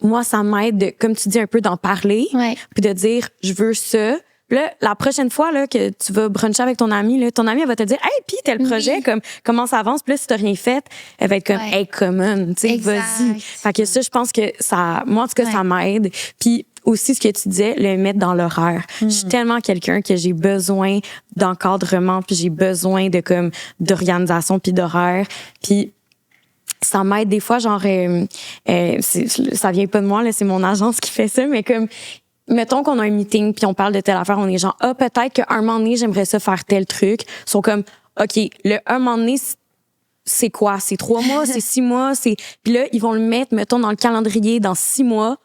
moi, ça m'aide de, comme tu dis, un peu d'en parler. Puis de dire, je veux ça. Là, la prochaine fois là que tu vas bruncher avec ton amie, là, ton amie elle va te dire, hey, puis tel projet, comme comment ça avance. Puis là, si t'as rien fait, elle va être comme, hey, common, tu sais, vas-y. Fait que ça, je pense que ça, moi en tout cas, ça m'aide. Puis aussi ce que tu disais, le mettre dans l'horaire. Je suis tellement quelqu'un que j'ai besoin d'encadrement, puis j'ai besoin de comme d'organisation puis d'horaire. Puis ça m'aide des fois, genre, ça vient pas de moi là, c'est mon agence qui fait ça, mais comme mettons qu'on a un meeting puis on parle de telle affaire, on est genre, peut-être qu'à un moment donné, j'aimerais ça faire tel truc. Ils sont comme, OK, un moment donné, c'est quoi? C'est 3 mois, c'est 6 mois, puis là, ils vont le mettre, mettons, dans le calendrier, dans 6 mois,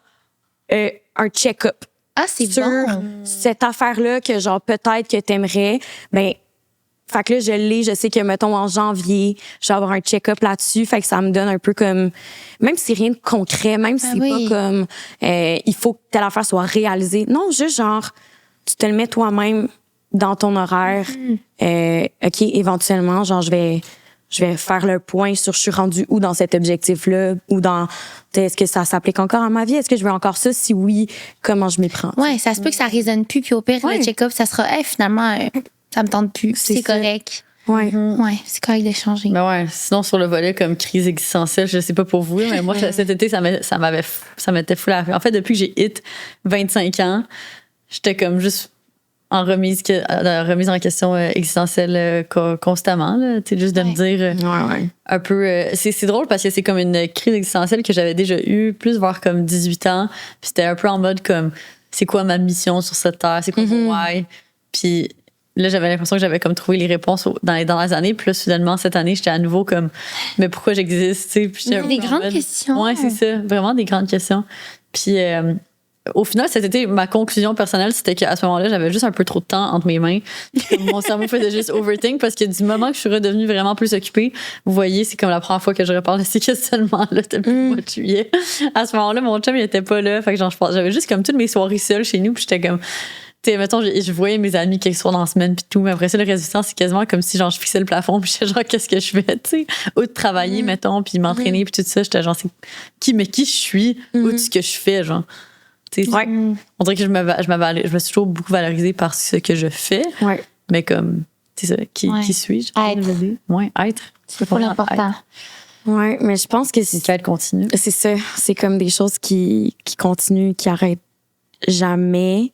un check-up. Ah, c'est sur bon. cette affaire-là que, genre, peut-être que t'aimerais. Fait que là, je sais que, mettons, en janvier, je vais avoir un check-up là-dessus. Fait que ça me donne un peu comme, même si c'est rien de concret, même si c'est pas comme, il faut que telle affaire soit réalisée. Non, juste genre, tu te le mets toi-même dans ton horaire. OK, éventuellement, genre, je vais faire le point sur je suis rendue où dans cet objectif-là, ou dans, est-ce que ça s'applique encore à ma vie? Est-ce que je veux encore ça? Si oui, comment je m'y prends? Ouais, ça se peut que ça résonne plus, puis au pire, le check-up, ça sera, finalement, ça me tente plus. C'est correct. Ouais. Ouais, c'est correct d'échanger. Ben ouais, sinon sur le volet comme crise existentielle, je sais pas pour vous, mais moi cet été ça m'était fou la. En fait, depuis que j'ai hit 25 ans, j'étais comme juste en remise en question existentielle constamment là, tu sais, juste de me dire un peu c'est drôle parce que c'est comme une crise existentielle que j'avais déjà eue plus vers comme 18 ans, puis c'était un peu en mode comme c'est quoi ma mission sur cette terre, c'est quoi mon why, puis là, j'avais l'impression que j'avais comme trouvé les réponses dans les dernières années. Puis là, soudainement, cette année, j'étais à nouveau comme, mais pourquoi j'existe? Puis des grandes questions. Ouais, c'est ça. Vraiment des grandes questions. Puis au final, cet été, ma conclusion personnelle, c'était qu'à ce moment-là, j'avais juste un peu trop de temps entre mes mains. Puis mon cerveau faisait juste overthink parce que du moment que je suis redevenue vraiment plus occupée, vous voyez, c'est comme la première fois que je reparle de ces questionnements-là depuis le mois de juillet. À ce moment-là, mon chum, il était pas là. Fait que genre, j'avais juste comme toutes mes soirées seules chez nous. Puis j'étais comme, t'sais, mettons, je voyais mes amis quelques soirs dans la semaine puis tout, mais après ça, le reste du temps, c'est quasiment comme si genre je fixais le plafond puis j'étais genre qu'est-ce que je fais, tu sais, ou de travailler, mettons, puis m'entraîner puis tout ça, j'étais genre c'est qui je suis, ou ce que je fais, genre. Tu sais, on dirait que je me suis toujours beaucoup valorisée par ce que je fais, mais comme, tu sais, qui suis-je? Être. C'est pas l'important. Ouais, mais je pense que c'est continue. C'est ça, c'est comme des choses qui continuent, qui arrêtent jamais.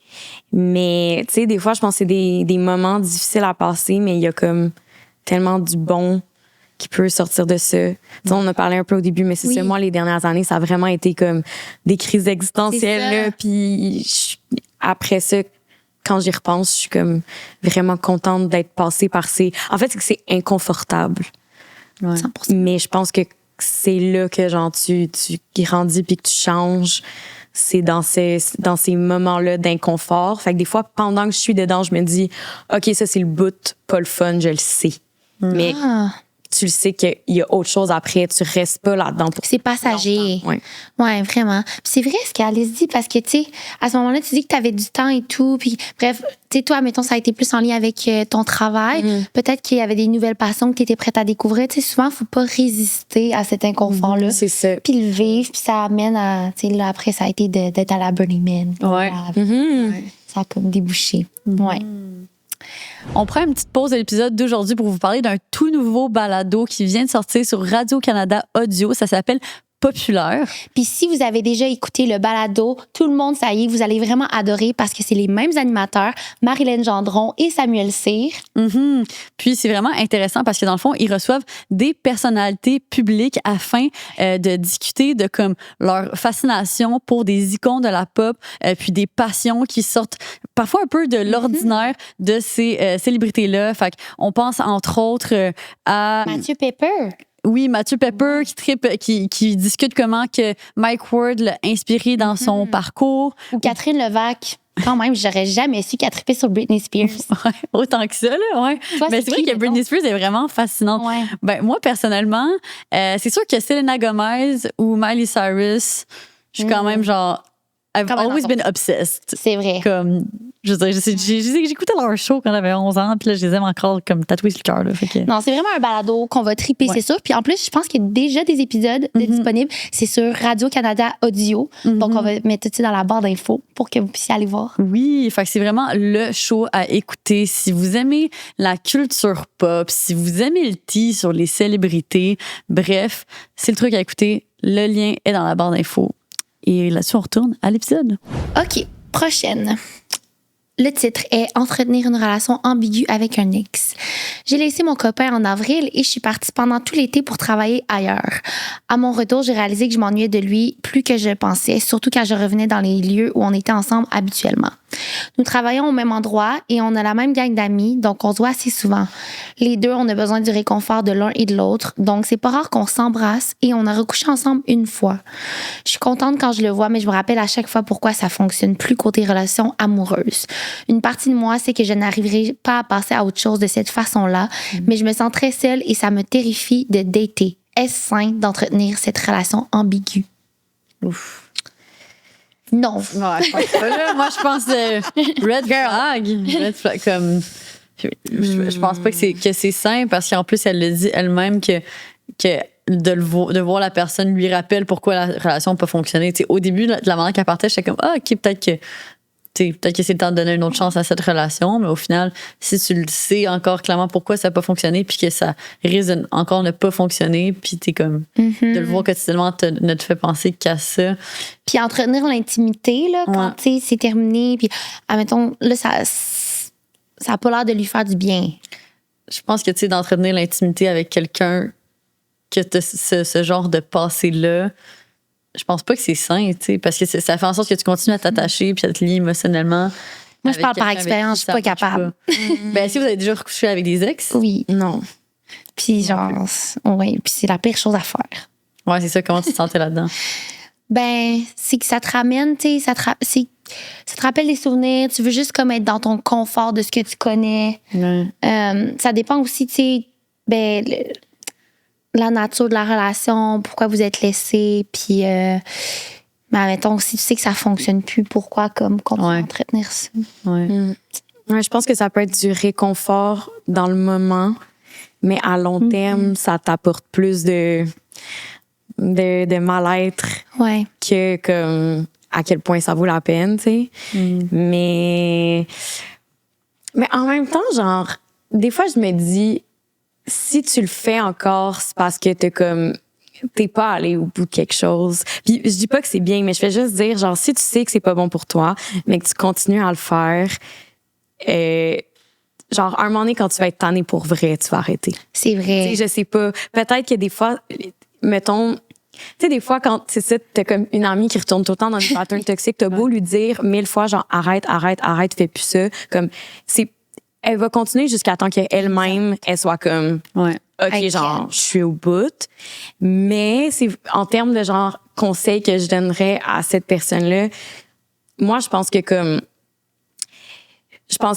Mais tu sais, des fois je pense que c'est des moments difficiles à passer, mais il y a comme tellement du bon qui peut sortir de ça. On en a parlé un peu au début, mais c'est ça, moi les dernières années ça a vraiment été comme des crises existentielles là, puis après ça quand j'y repense, je suis comme vraiment contente d'être passée par en fait c'est que c'est inconfortable. 100%. Mais je pense que c'est là que genre tu grandis puis que tu changes. C'est dans ces moments-là d'inconfort. Fait que des fois, pendant que je suis dedans, je me dis, OK, ça, c'est le bout, pas le fun, je le sais. Mais tu le sais qu'il y a autre chose après. Tu restes pas là-dedans. C'est passager. Ouais, vraiment. Puis c'est vrai ce qu'Alice dit parce que, tu sais, à ce moment-là, tu dis que tu avais du temps et tout. Puis bref, tu sais, toi, mettons, ça a été plus en lien avec ton travail. Peut-être qu'il y avait des nouvelles passions que tu étais prête à découvrir. Tu sais, souvent, il faut pas résister à cet inconfort-là. C'est ça. Puis le vivre, puis ça amène à, tu sais, là, après, ça a été d'être à la Burning Man. Ouais. Ça a comme débouché. Ouais. On prend une petite pause de l'épisode d'aujourd'hui pour vous parler d'un tout nouveau balado qui vient de sortir sur Radio-Canada Audio. Ça s'appelle Populaire. Puis si vous avez déjà écouté le balado, tout le monde, ça y est, vous allez vraiment adorer parce que c'est les mêmes animateurs, Marilyn Gendron et Samuel Cyr. Puis c'est vraiment intéressant parce que dans le fond, ils reçoivent des personnalités publiques afin de discuter de comme leur fascination pour des icônes de la pop, puis des passions qui sortent parfois un peu de l'ordinaire de ces célébrités-là. Fait qu'on pense entre autres à Mathieu Pepper. Oui, Mathieu Pepper qui discute comment que Mike Ward l'a inspiré dans son parcours. Ou Catherine Levac. Quand même, j'aurais jamais su qu'elle trippait sur Britney Spears. Ouais, autant que ça, là, ouais. Toi, mais c'est vrai que Britney Spears est vraiment fascinante. Ouais. Ben, moi, personnellement, c'est sûr que Selena Gomez ou Miley Cyrus, je suis quand même genre... I've always been obsessed. C'est vrai. Comme, je veux dire, j'écoutais leur show quand j'avais 11 ans, puis là, je les aime encore comme tatoués sur le cœur. Là, fait que... Non, c'est vraiment un balado qu'on va triper, c'est sûr. Puis en plus, je pense qu'il y a déjà des épisodes disponibles. C'est sur Radio-Canada Audio. Donc, on va mettre tout ça dans la barre d'infos pour que vous puissiez aller voir. Oui, fait que c'est vraiment le show à écouter. Si vous aimez la culture pop, si vous aimez le tea sur les célébrités, bref, c'est le truc à écouter. Le lien est dans la barre d'infos. Et là-dessus, on retourne à l'épisode. OK, prochaine. Le titre est « Entretenir une relation ambiguë avec un ex ». J'ai laissé mon copain en avril et je suis partie pendant tout l'été pour travailler ailleurs. À mon retour, j'ai réalisé que je m'ennuyais de lui plus que je pensais, surtout quand je revenais dans les lieux où on était ensemble habituellement. Nous travaillons au même endroit et on a la même gang d'amis, donc on se voit assez souvent. Les deux, on a besoin du réconfort de l'un et de l'autre, donc c'est pas rare qu'on s'embrasse et on a recouché ensemble une fois. Je suis contente quand je le vois, mais je me rappelle à chaque fois pourquoi ça fonctionne plus côté relations amoureuses. Une partie de moi sait que je n'arriverai pas à passer à autre chose de cette façon-là, mais je me sens très seule et ça me terrifie de dater. Est-ce sain d'entretenir cette relation ambiguë? Ouf. Non. Ouais, je pense pas, là. Moi, je pense red flag. Red flag, comme... Je pense pas que c'est sain parce qu'en plus, elle le dit elle-même que de voir la personne lui rappelle pourquoi la relation n'a pas fonctionné. T'sais, au début, de la manière qu'elle partait, j'étais comme, OK, peut-être que c'est le temps de donner une autre chance à cette relation, mais au final, si tu le sais encore clairement pourquoi ça n'a pas fonctionné, puis que ça risque encore ne pas fonctionner, puis t'es comme, de le voir quotidiennement ne te fait penser qu'à ça. Puis entretenir l'intimité, là, quand c'est terminé, puis, admettons, là, ça n'a pas l'air de lui faire du bien. Je pense que, d'entretenir l'intimité avec quelqu'un que t'as ce genre de passé-là, je pense pas que c'est sain, parce que ça fait en sorte que tu continues à t'attacher puis à te lier émotionnellement. Moi, je parle par expérience, je suis pas capable. Ben, si vous avez déjà recouché avec des ex? Oui. Non. Puis genre, ouais, puis c'est la pire chose à faire. Ouais, c'est ça. Comment tu te sentais là-dedans? Ben, c'est que ça te ramène, tu sais, ça te rappelle des souvenirs. Tu veux juste comme être dans ton confort de ce que tu connais. Ça dépend aussi, tu sais, ben, la nature de la relation, pourquoi vous êtes laissés, puis mais admettons, si tu sais que ça fonctionne plus, pourquoi comme continuer à entretenir ça? Ouais, je pense que ça peut être du réconfort dans le moment, mais à long terme, ça t'apporte plus de mal-être que comme à quel point ça vaut la peine, tu sais. Mais en même temps, genre, des fois, je me dis, si tu le fais encore, c'est parce que t'es pas allé au bout de quelque chose. Puis je dis pas que c'est bien, mais je fais juste dire, genre, si tu sais que c'est pas bon pour toi, mais que tu continues à le faire, genre, un moment donné, quand tu vas être tanné pour vrai, tu vas arrêter. C'est vrai. Tu sais, je sais pas. Peut-être que des fois, mettons, tu sais, des fois, quand c'est ça, t'as comme une amie qui retourne tout le temps dans des patterns toxiques, t'as beau lui dire 1000 fois, genre, arrête, fais plus ça. Comme, elle va continuer jusqu'à temps qu'elle-même, elle soit comme, OK, genre, je suis au bout. Mais c'est, en termes de genre, conseils que je donnerais à cette personne-là, moi, je pense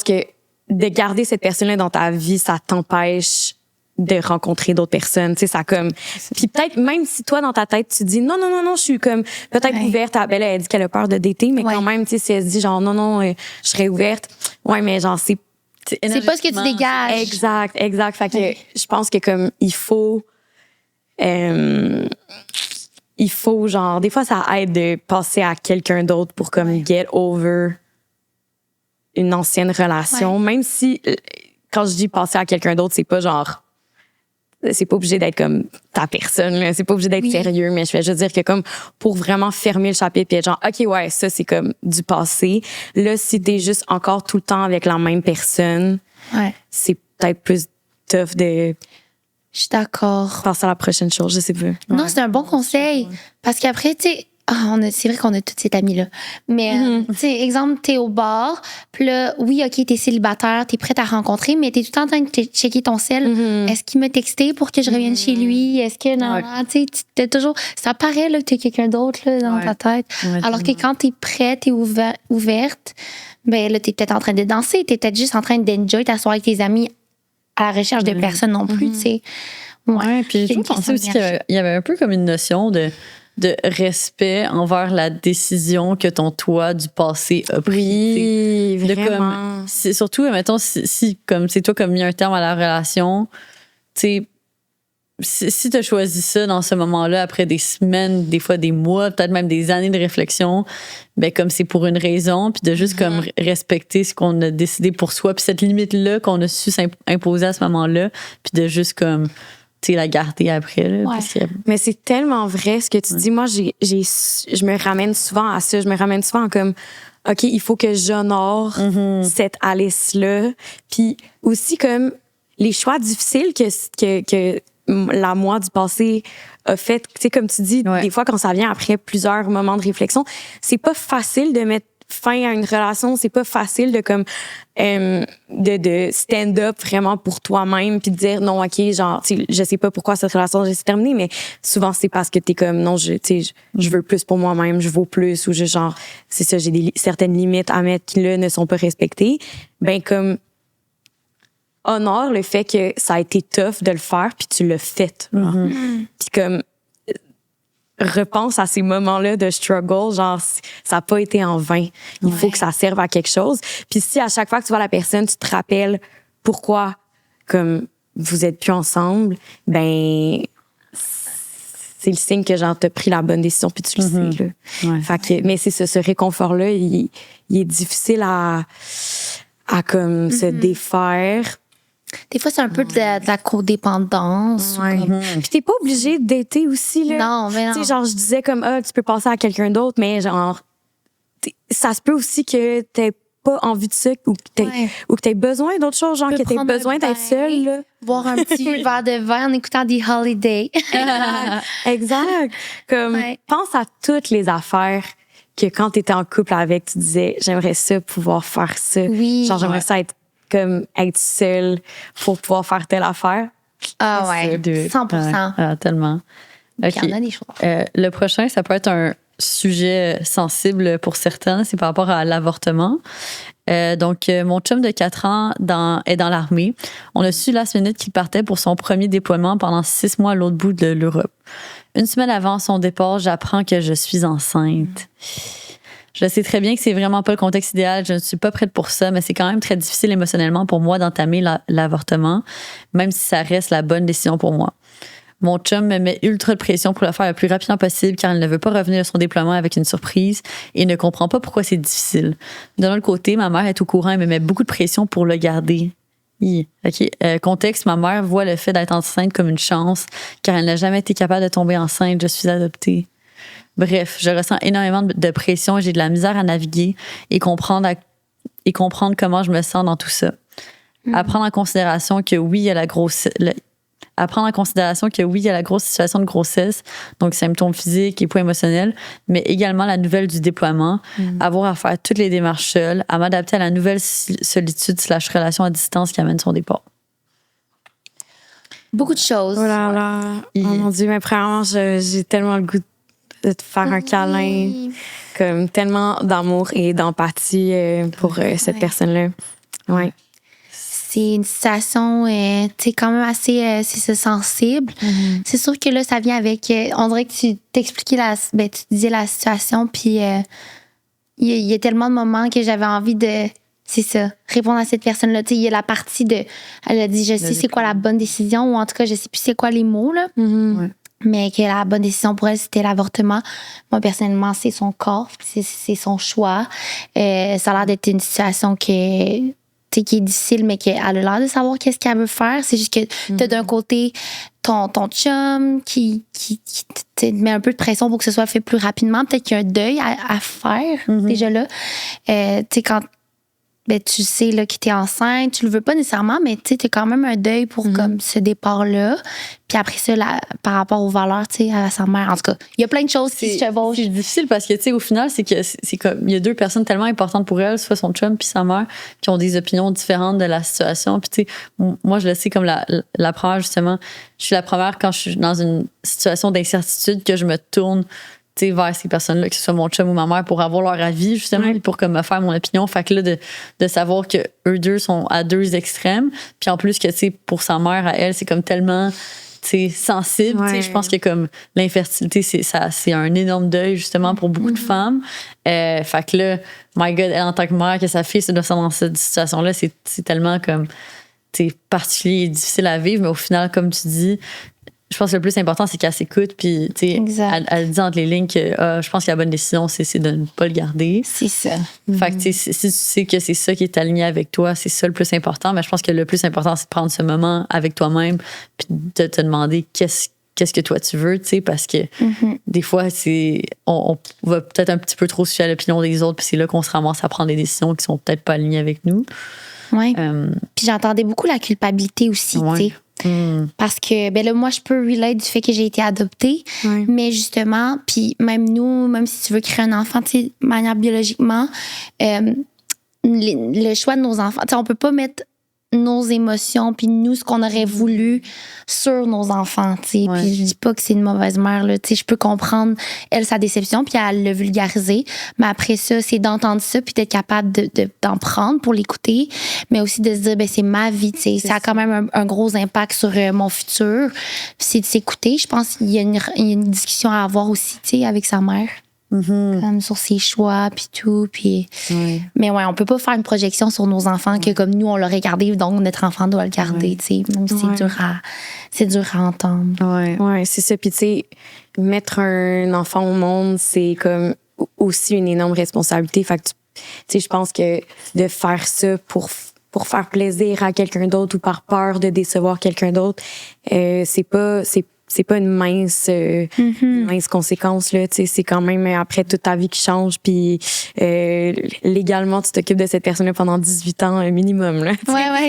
que de garder cette personne-là dans ta vie, ça t'empêche de rencontrer d'autres personnes, tu sais, ça comme puis peut-être même si toi dans ta tête tu dis non, je suis comme peut-être ouverte à elle dit qu'elle a peur de dater, mais quand même, tu sais, si elle se dit genre non, je serais ouverte, mais genre c'est pas ce que tu dégages. Exact. Fait que je pense que comme il faut genre des fois ça aide de passer à quelqu'un d'autre pour comme get over une ancienne relation, même si quand je dis passer à quelqu'un d'autre, c'est pas genre c'est pas obligé d'être comme ta personne, là. C'est pas obligé d'être sérieux, mais je vais juste dire que comme pour vraiment fermer le chapitre puis être genre OK, ouais, ça c'est comme du passé. Là, si t'es juste encore tout le temps avec la même personne, c'est peut-être plus tough de je suis d'accord. passer à la prochaine chose, je sais pas. Non, c'est un bon conseil parce qu'après tu sais c'est vrai qu'on a toute cette amie-là. Mais, tu sais, exemple, t'es au bar, puis là, oui, OK, t'es célibataire, t'es prête à rencontrer, mais t'es tout le temps en train de checker ton sel. Est-ce qu'il m'a texté pour que je revienne chez lui? Est-ce que, tu sais, t'es toujours... Ça paraît, là, que t'as quelqu'un d'autre, là, dans ta tête. Alors que quand t'es prête, t'es ouverte, ben là, t'es peut-être en train de danser, t'es peut-être juste en train d'enjoy ta soirée avec tes amis à la recherche de personne non plus, tu sais. Puis je pensais aussi qu'il y avait un peu comme une notion de respect envers la décision que ton toi du passé a pris. Oui, vraiment. C'est surtout, mettons, si comme c'est toi qui as mis un terme à la relation, tu sais, si tu as choisi ça dans ce moment-là, après des semaines, des fois des mois, peut-être même des années de réflexion, ben comme c'est pour une raison, puis de juste comme respecter ce qu'on a décidé pour soi, puis cette limite-là qu'on a su s'imposer à ce moment-là, puis de juste comme... la garder après. Là, parce que... Mais c'est tellement vrai ce que tu dis. Moi, je me ramène souvent à ça. Je me ramène souvent comme, OK, il faut que j'honore cette Alice-là. Puis aussi comme les choix difficiles que la moi du passé a fait. Tu sais, comme tu dis, des fois, quand ça vient après plusieurs moments de réflexion, c'est pas facile de mettre fin à une relation, c'est pas facile de comme de stand up vraiment pour toi-même puis de dire non, OK, genre je sais pas pourquoi cette relation s'est terminée, mais souvent c'est parce que t'es comme non, je veux plus pour moi-même, je vaux plus, ou genre c'est ça, j'ai certaines limites à mettre qui là ne sont pas respectées. Ben comme honore le fait que ça a été tough de le faire puis tu l'as fait. Puis comme repense à ces moments-là de struggle, genre ça n'a pas été en vain. Il faut que ça serve à quelque chose. Puis si à chaque fois que tu vois la personne, tu te rappelles pourquoi comme vous êtes plus ensemble, ben c'est le signe que genre t'as pris la bonne décision puis tu le sais là. Fait que, mais c'est ce réconfort-là, il est difficile à comme se défaire. Des fois, c'est un peu de la codépendance. Puis t'es pas obligé de dater aussi, là. Non, mais non. Tu sais, genre, je disais comme, tu peux passer à quelqu'un d'autre, mais genre, ça se peut aussi que t'aies pas envie de ça ou que t'aies besoin d'autre chose, genre, que t'aies besoin d'être seule, là. Boire un petit verre de vin en écoutant des holidays. Exact. Comme, pense à toutes les affaires que quand t'étais en couple avec, tu disais, j'aimerais ça pouvoir faire ça. Oui. Genre, j'aimerais ça être seule pour pouvoir faire telle affaire. Ah ouais, 100%. Tellement. Okay. Il y en a des choses. Le prochain, ça peut être un sujet sensible pour certains, c'est par rapport à l'avortement. Donc, mon chum de 4 ans est dans l'armée. On a su last minute qu'il partait pour son premier déploiement pendant 6 mois à l'autre bout de l'Europe. Une semaine avant son départ, j'apprends que je suis enceinte. Je sais très bien que c'est vraiment pas le contexte idéal. Je ne suis pas prête pour ça, mais c'est quand même très difficile émotionnellement pour moi d'entamer l'avortement, même si ça reste la bonne décision pour moi. Mon chum me met ultra de pression pour le faire le plus rapidement possible car il ne veut pas revenir de son déploiement avec une surprise et ne comprend pas pourquoi c'est difficile. D'un autre côté, ma mère est au courant et me met beaucoup de pression pour le garder. Contexte, ma mère voit le fait d'être enceinte comme une chance car elle n'a jamais été capable de tomber enceinte. Je suis adoptée. Bref, je ressens énormément de pression et j'ai de la misère à naviguer et comprendre comment je me sens dans tout ça. À prendre en considération que oui, il y a la grosse situation de grossesse, donc symptômes physiques et poids émotionnels, mais également la nouvelle du déploiement, avoir à faire toutes les démarches seule, à m'adapter à la nouvelle solitude / relation à distance qui amène son départ. Beaucoup de choses. Oh là là. Oh mon Dieu, mais premièrement, j'ai tellement le goût de te faire un câlin, comme tellement d'amour et d'empathie pour cette personne-là. Ouais. c'est une situation quand même assez sensible. C'est sûr que là, ça vient avec... on dirait que tu t'expliquais tu disais la situation, puis il y a tellement de moments que j'avais envie de... C'est ça, répondre à cette personne-là. Il y a la partie de... Elle a dit, je sais c'est quoi la bonne décision, ou en tout cas, je sais plus c'est quoi les mots, là. Ouais. Mais que la bonne décision pour elle, c'était l'avortement. Moi, personnellement, c'est son corps, c'est son choix. Ça a l'air d'être une situation qui est difficile, mais qu'elle a l'air de savoir qu'est-ce qu'elle veut faire. C'est juste que t'as d'un côté ton chum qui te met un peu de pression pour que ce soit fait plus rapidement. Peut-être qu'il y a un deuil à faire, déjà là. Quand tu sais là, que t'es enceinte, tu le veux pas nécessairement, mais tu as quand même un deuil pour comme ce départ-là. Puis après ça, par rapport aux valeurs, à sa mère. En tout cas, il y a plein de choses qui se chevauchent. C'est difficile parce que, au final, c'est comme, il y a deux personnes tellement importantes pour elle, soit son chum puis sa mère, qui ont des opinions différentes de la situation. Puis, moi, je le sais comme la première, justement. Je suis la première quand je suis dans une situation d'incertitude que je me tourne vers ces personnes-là, que ce soit mon chum ou ma mère, pour avoir leur avis, justement, et pour comme me faire mon opinion. Fait que là, de savoir que eux deux sont à deux extrêmes. Puis en plus, que, pour sa mère, à elle, c'est comme tellement, sensible. Je pense que comme l'infertilité, c'est un énorme deuil, justement, pour beaucoup de femmes. Fait que là, my God, elle, en tant que mère, que sa fille se doit dans cette situation-là, c'est tellement comme, particulier et difficile à vivre. Mais au final, comme tu dis, je pense que le plus important, c'est qu'elle s'écoute. Puis, elle dit entre les lignes que je pense que la bonne décision, c'est de ne pas le garder. C'est ça. Fait que, si tu sais que c'est ça qui est aligné avec toi, c'est ça le plus important. Mais je pense que le plus important, c'est de prendre ce moment avec toi-même puis de te demander qu'est-ce que toi tu veux, parce que des fois, on va peut-être un petit peu trop suivre l'opinion des autres, puis c'est là qu'on se ramasse à prendre des décisions qui sont peut-être pas alignées avec nous. Oui. Puis j'entendais beaucoup la culpabilité aussi, tu sais. Parce que là, moi, je peux relate du fait que j'ai été adoptée, mais justement, puis même nous, même si tu veux créer un enfant, tu sais, de manière biologiquement, le choix de nos enfants, tu sais, on peut pas mettre nos émotions puis nous ce qu'on aurait voulu sur nos enfants, tu sais. Puis je dis pas que c'est une mauvaise mère là, tu sais, je peux comprendre elle sa déception puis elle l'a vulgarisé, mais après ça c'est d'entendre ça puis d'être capable d'en prendre pour l'écouter, mais aussi de se dire c'est ma vie, tu sais, ça a quand même un gros impact sur mon futur. Puis c'est de s'écouter, je pense qu'il y a une discussion à avoir aussi, tu sais, avec sa mère. Comme sur ses choix puis tout, puis mais on peut pas faire une projection sur nos enfants que comme nous on l'aurait gardé, donc notre enfant doit le garder, tu sais, même si c'est dur à entendre. Ouais, c'est ça. Puis tu sais, mettre un enfant au monde, c'est comme aussi une énorme responsabilité. Fait que tu sais, je pense que de faire ça pour faire plaisir à quelqu'un d'autre ou par peur de décevoir quelqu'un d'autre, c'est pas une mince conséquence là, tu sais, c'est quand même après toute ta vie qui change, puis légalement tu t'occupes de cette personne là pendant 18 ans minimum là.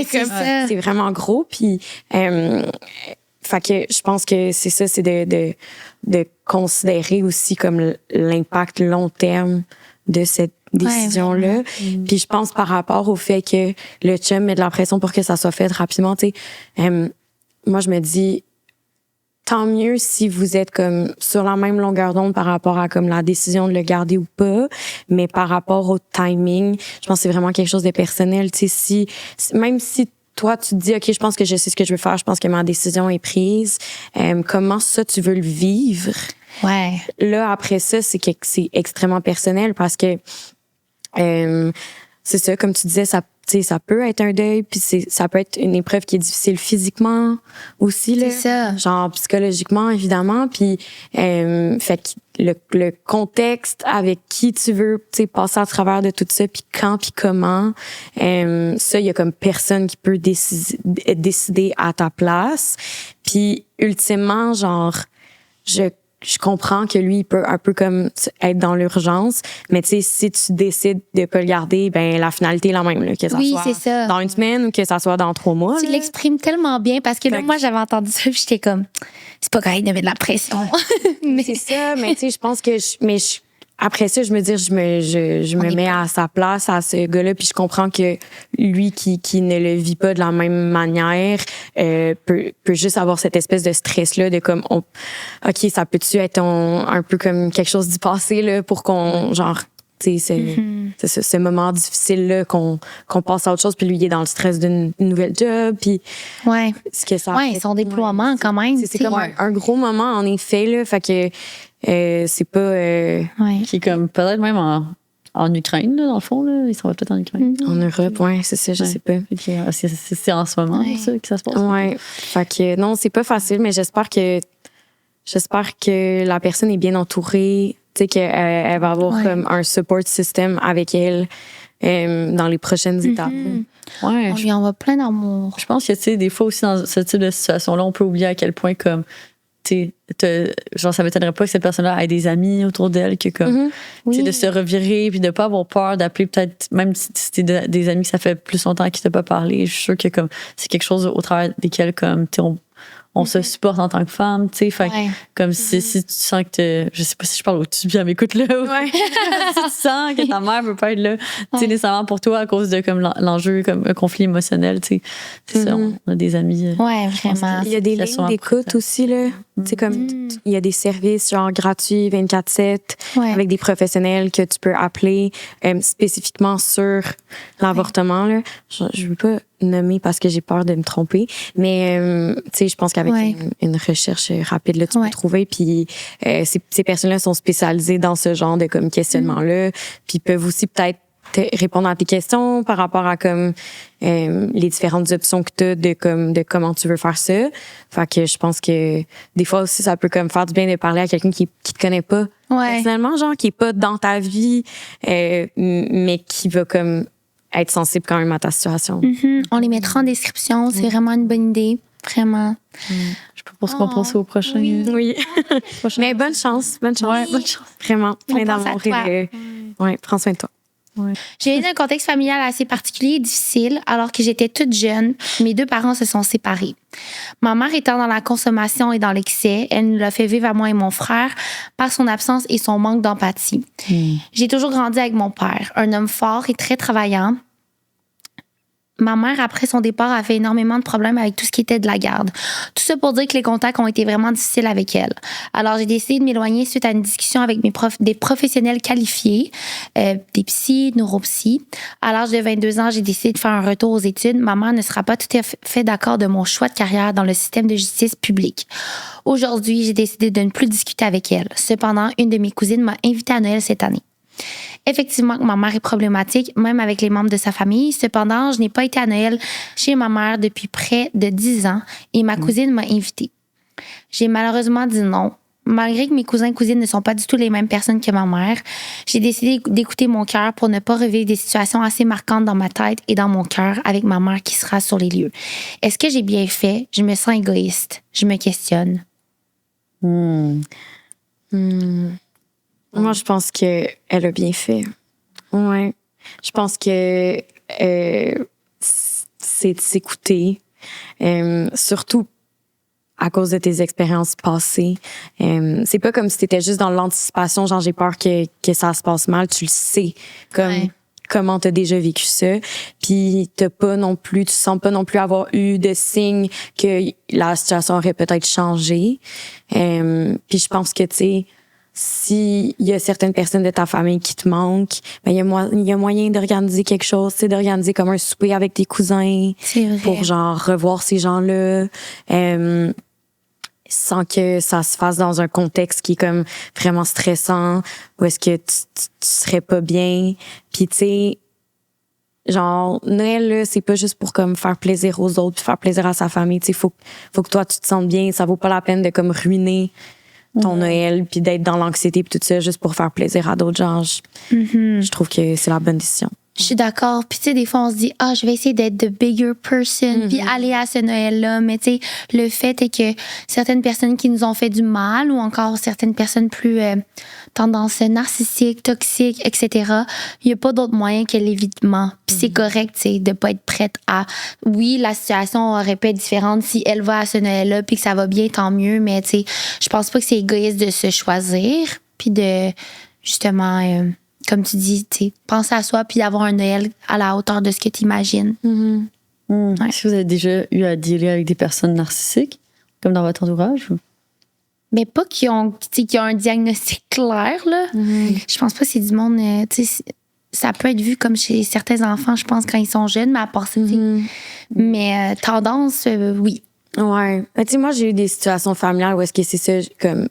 C'est ça. C'est vraiment gros, puis fait que je pense que c'est ça, c'est de considérer aussi comme l'impact long terme de cette décision-là. Puis je pense par rapport au fait que le chum met de la pression pour que ça soit fait rapidement, tu sais, moi je me dis tant mieux si vous êtes comme sur la même longueur d'onde par rapport à comme la décision de le garder ou pas, mais par rapport au timing, je pense que c'est vraiment quelque chose de personnel, tu sais, même si toi tu te dis OK, je pense que je sais ce que je veux faire, je pense que ma décision est prise, comment ça tu veux le vivre? Là après ça, c'est extrêmement personnel parce que c'est ça, comme tu disais, ça peut être un deuil, puis ça peut être une épreuve qui est difficile physiquement aussi, là. C'est ça. Genre psychologiquement, évidemment. Puis, fait que le contexte avec qui tu veux, passer à travers de tout ça, puis quand, puis comment, ça, il y a comme personne qui peut décider à ta place. Puis, ultimement, genre, je comprends que lui, il peut un peu comme être dans l'urgence, mais tu sais, si tu décides de pas le garder, ben la finalité est la même, là, que ça soit dans une semaine ou que ça soit dans 3 mois. Tu l'exprimes tellement bien parce que là, moi, j'avais entendu ça, puis j'étais comme, c'est pas correct de mettre de la pression. Mais c'est ça, mais tu sais, je pense que après ça, je me dis, je me mets à sa place, à ce gars-là, puis je comprends que lui qui ne le vit pas de la même manière peut juste avoir cette espèce de stress-là de comme, OK, ça peut-tu être un peu comme quelque chose du passé là pour qu'on, genre, tu sais, c'est ça, ce moment difficile-là qu'on passe à autre chose. Puis lui, il est dans le stress d'une nouvelle job. Puis ce que ça son déploiement quand même. C'est comme un gros moment, en effet. Là, fait que c'est pas... Qui est comme peut-être même en Ukraine, là, dans le fond. Là. Il s'en va peut-être en Ukraine. En Europe, c'est ça, je sais pas. C'est en ce moment ça, que ça se passe. Ouais. Fait que non, c'est pas facile, mais j'espère que la personne est bien entourée, tu sais, qu'elle va avoir comme un support system avec elle dans les prochaines étapes. On lui envoie plein d'amour. Je pense que, tu sais, des fois aussi, dans ce type de situation-là, on peut oublier à quel point, comme, genre, ça m'étonnerait pas que cette personne-là ait des amis autour d'elle, que comme, de se revirer, puis de pas avoir peur d'appeler peut-être, même si c'est des amis que ça fait plus longtemps qu'ils t'ont pas parlé, je suis sûre que comme, c'est quelque chose au travers desquels, comme, on se supporte en tant que femme, tu sais. Fait comme si tu sens que je sais pas si je parle au-dessus, bien, écoute là. Si tu sens que ta mère veut pas être là, tu sais, nécessairement pour toi à cause de comme l'enjeu, comme un conflit émotionnel, tu sais. C'est ça, on a des amis. Vraiment. Il y a des lignes d'écoute aussi, là. Tu sais, comme, il y a des services, genre, gratuits, 24/7, avec des professionnels que tu peux appeler, spécifiquement sur l'avortement, là. Je veux pas nommer parce que j'ai peur de me tromper, mais, tu sais, je pense qu'avec une recherche rapide, là, tu peux trouver, puis ces personnes-là sont spécialisées dans ce genre de, comme, questionnement-là, puis peuvent aussi peut-être répondre à tes questions par rapport à comme les différentes options que tu as de comment tu veux faire ça. Fait que je pense que des fois aussi ça peut comme faire du bien de parler à quelqu'un qui te connaît pas personnellement, genre qui est pas dans ta vie mais qui va comme être sensible quand même à ta situation. On les mettra en description, c'est vraiment une bonne idée, vraiment. Je propose qu'on pense au prochain. Oui. Mais bonne chance. Ouais, bonne chance. Vraiment, plein d'amour. Prends soin de toi. J'ai eu un contexte familial assez particulier et difficile. Alors que j'étais toute jeune, mes 2 parents se sont séparés. Ma mère étant dans la consommation et dans l'excès, elle nous l'a fait vivre à moi et mon frère par son absence et son manque d'empathie. J'ai toujours grandi avec mon père, un homme fort et très travaillant. Ma mère, après son départ, a fait énormément de problèmes avec tout ce qui était de la garde. Tout ça pour dire que les contacts ont été vraiment difficiles avec elle. Alors, j'ai décidé de m'éloigner suite à une discussion avec des professionnels qualifiés, des psys, neuropsys. À l'âge de 22 ans, j'ai décidé de faire un retour aux études. Ma mère ne sera pas tout à fait d'accord de mon choix de carrière dans le système de justice publique. Aujourd'hui, j'ai décidé de ne plus discuter avec elle. Cependant, une de mes cousines m'a invitée à Noël cette année. Effectivement, ma mère est problématique, même avec les membres de sa famille. Cependant, je n'ai pas été à Noël chez ma mère depuis près de 10 ans et ma cousine m'a invitée. J'ai malheureusement dit non. Malgré que mes cousins et cousines ne sont pas du tout les mêmes personnes que ma mère, j'ai décidé d'écouter mon cœur pour ne pas revivre des situations assez marquantes dans ma tête et dans mon cœur avec ma mère qui sera sur les lieux. Est-ce que j'ai bien fait? Je me sens égoïste. Je me questionne. Moi, je pense qu'elle a bien fait. Ouais. Je pense que c'est de s'écouter, surtout à cause de tes expériences passées. C'est pas comme si t'étais juste dans l'anticipation, genre j'ai peur que ça se passe mal. Tu le sais, comme comment t'as déjà vécu ça. Puis tu sens pas non plus avoir eu de signes que la situation aurait peut-être changé. Puis je pense que, tu sais, s'il y a certaines personnes de ta famille qui te manquent, ben il y a moyen d'organiser quelque chose, c'est d'organiser comme un souper avec tes cousins pour genre revoir ces gens-là sans que ça se fasse dans un contexte qui est comme vraiment stressant ou est-ce que tu serais pas bien. Puis tu sais, genre Noël là, c'est pas juste pour comme faire plaisir aux autres puis faire plaisir à sa famille, tu sais, faut que toi tu te sentes bien, ça vaut pas la peine de comme ruiner ton Noël puis d'être dans l'anxiété puis tout ça juste pour faire plaisir à d'autres gens. Je trouve que c'est la bonne décision. Je suis d'accord. Puis tu sais, des fois, on se dit, je vais essayer d'être the bigger person, puis aller à ce Noël-là. Mais tu sais, le fait est que certaines personnes qui nous ont fait du mal ou encore certaines personnes plus tendance narcissiques, toxiques, etc., il n'y a pas d'autre moyen que l'évitement. Puis c'est correct, tu sais, de pas être prête à... Oui, la situation aurait pu être différente si elle va à ce Noël-là puis que ça va bien, tant mieux. Mais tu sais, je pense pas que c'est égoïste de se choisir puis de, justement... comme tu dis, penser à soi puis d'avoir un Noël à la hauteur de ce que tu imagines. Est-ce que vous avez déjà eu à dealer avec des personnes narcissiques, comme dans votre entourage? Mais pas qui ont un diagnostic clair, là. Je pense pas que c'est du monde... ça peut être vu comme chez certains enfants, je pense, quand ils sont jeunes, mais à part ça, mais tendance, oui. Ouais. Tu sais, moi, j'ai eu des situations familiales où est-ce que c'est ça, comme,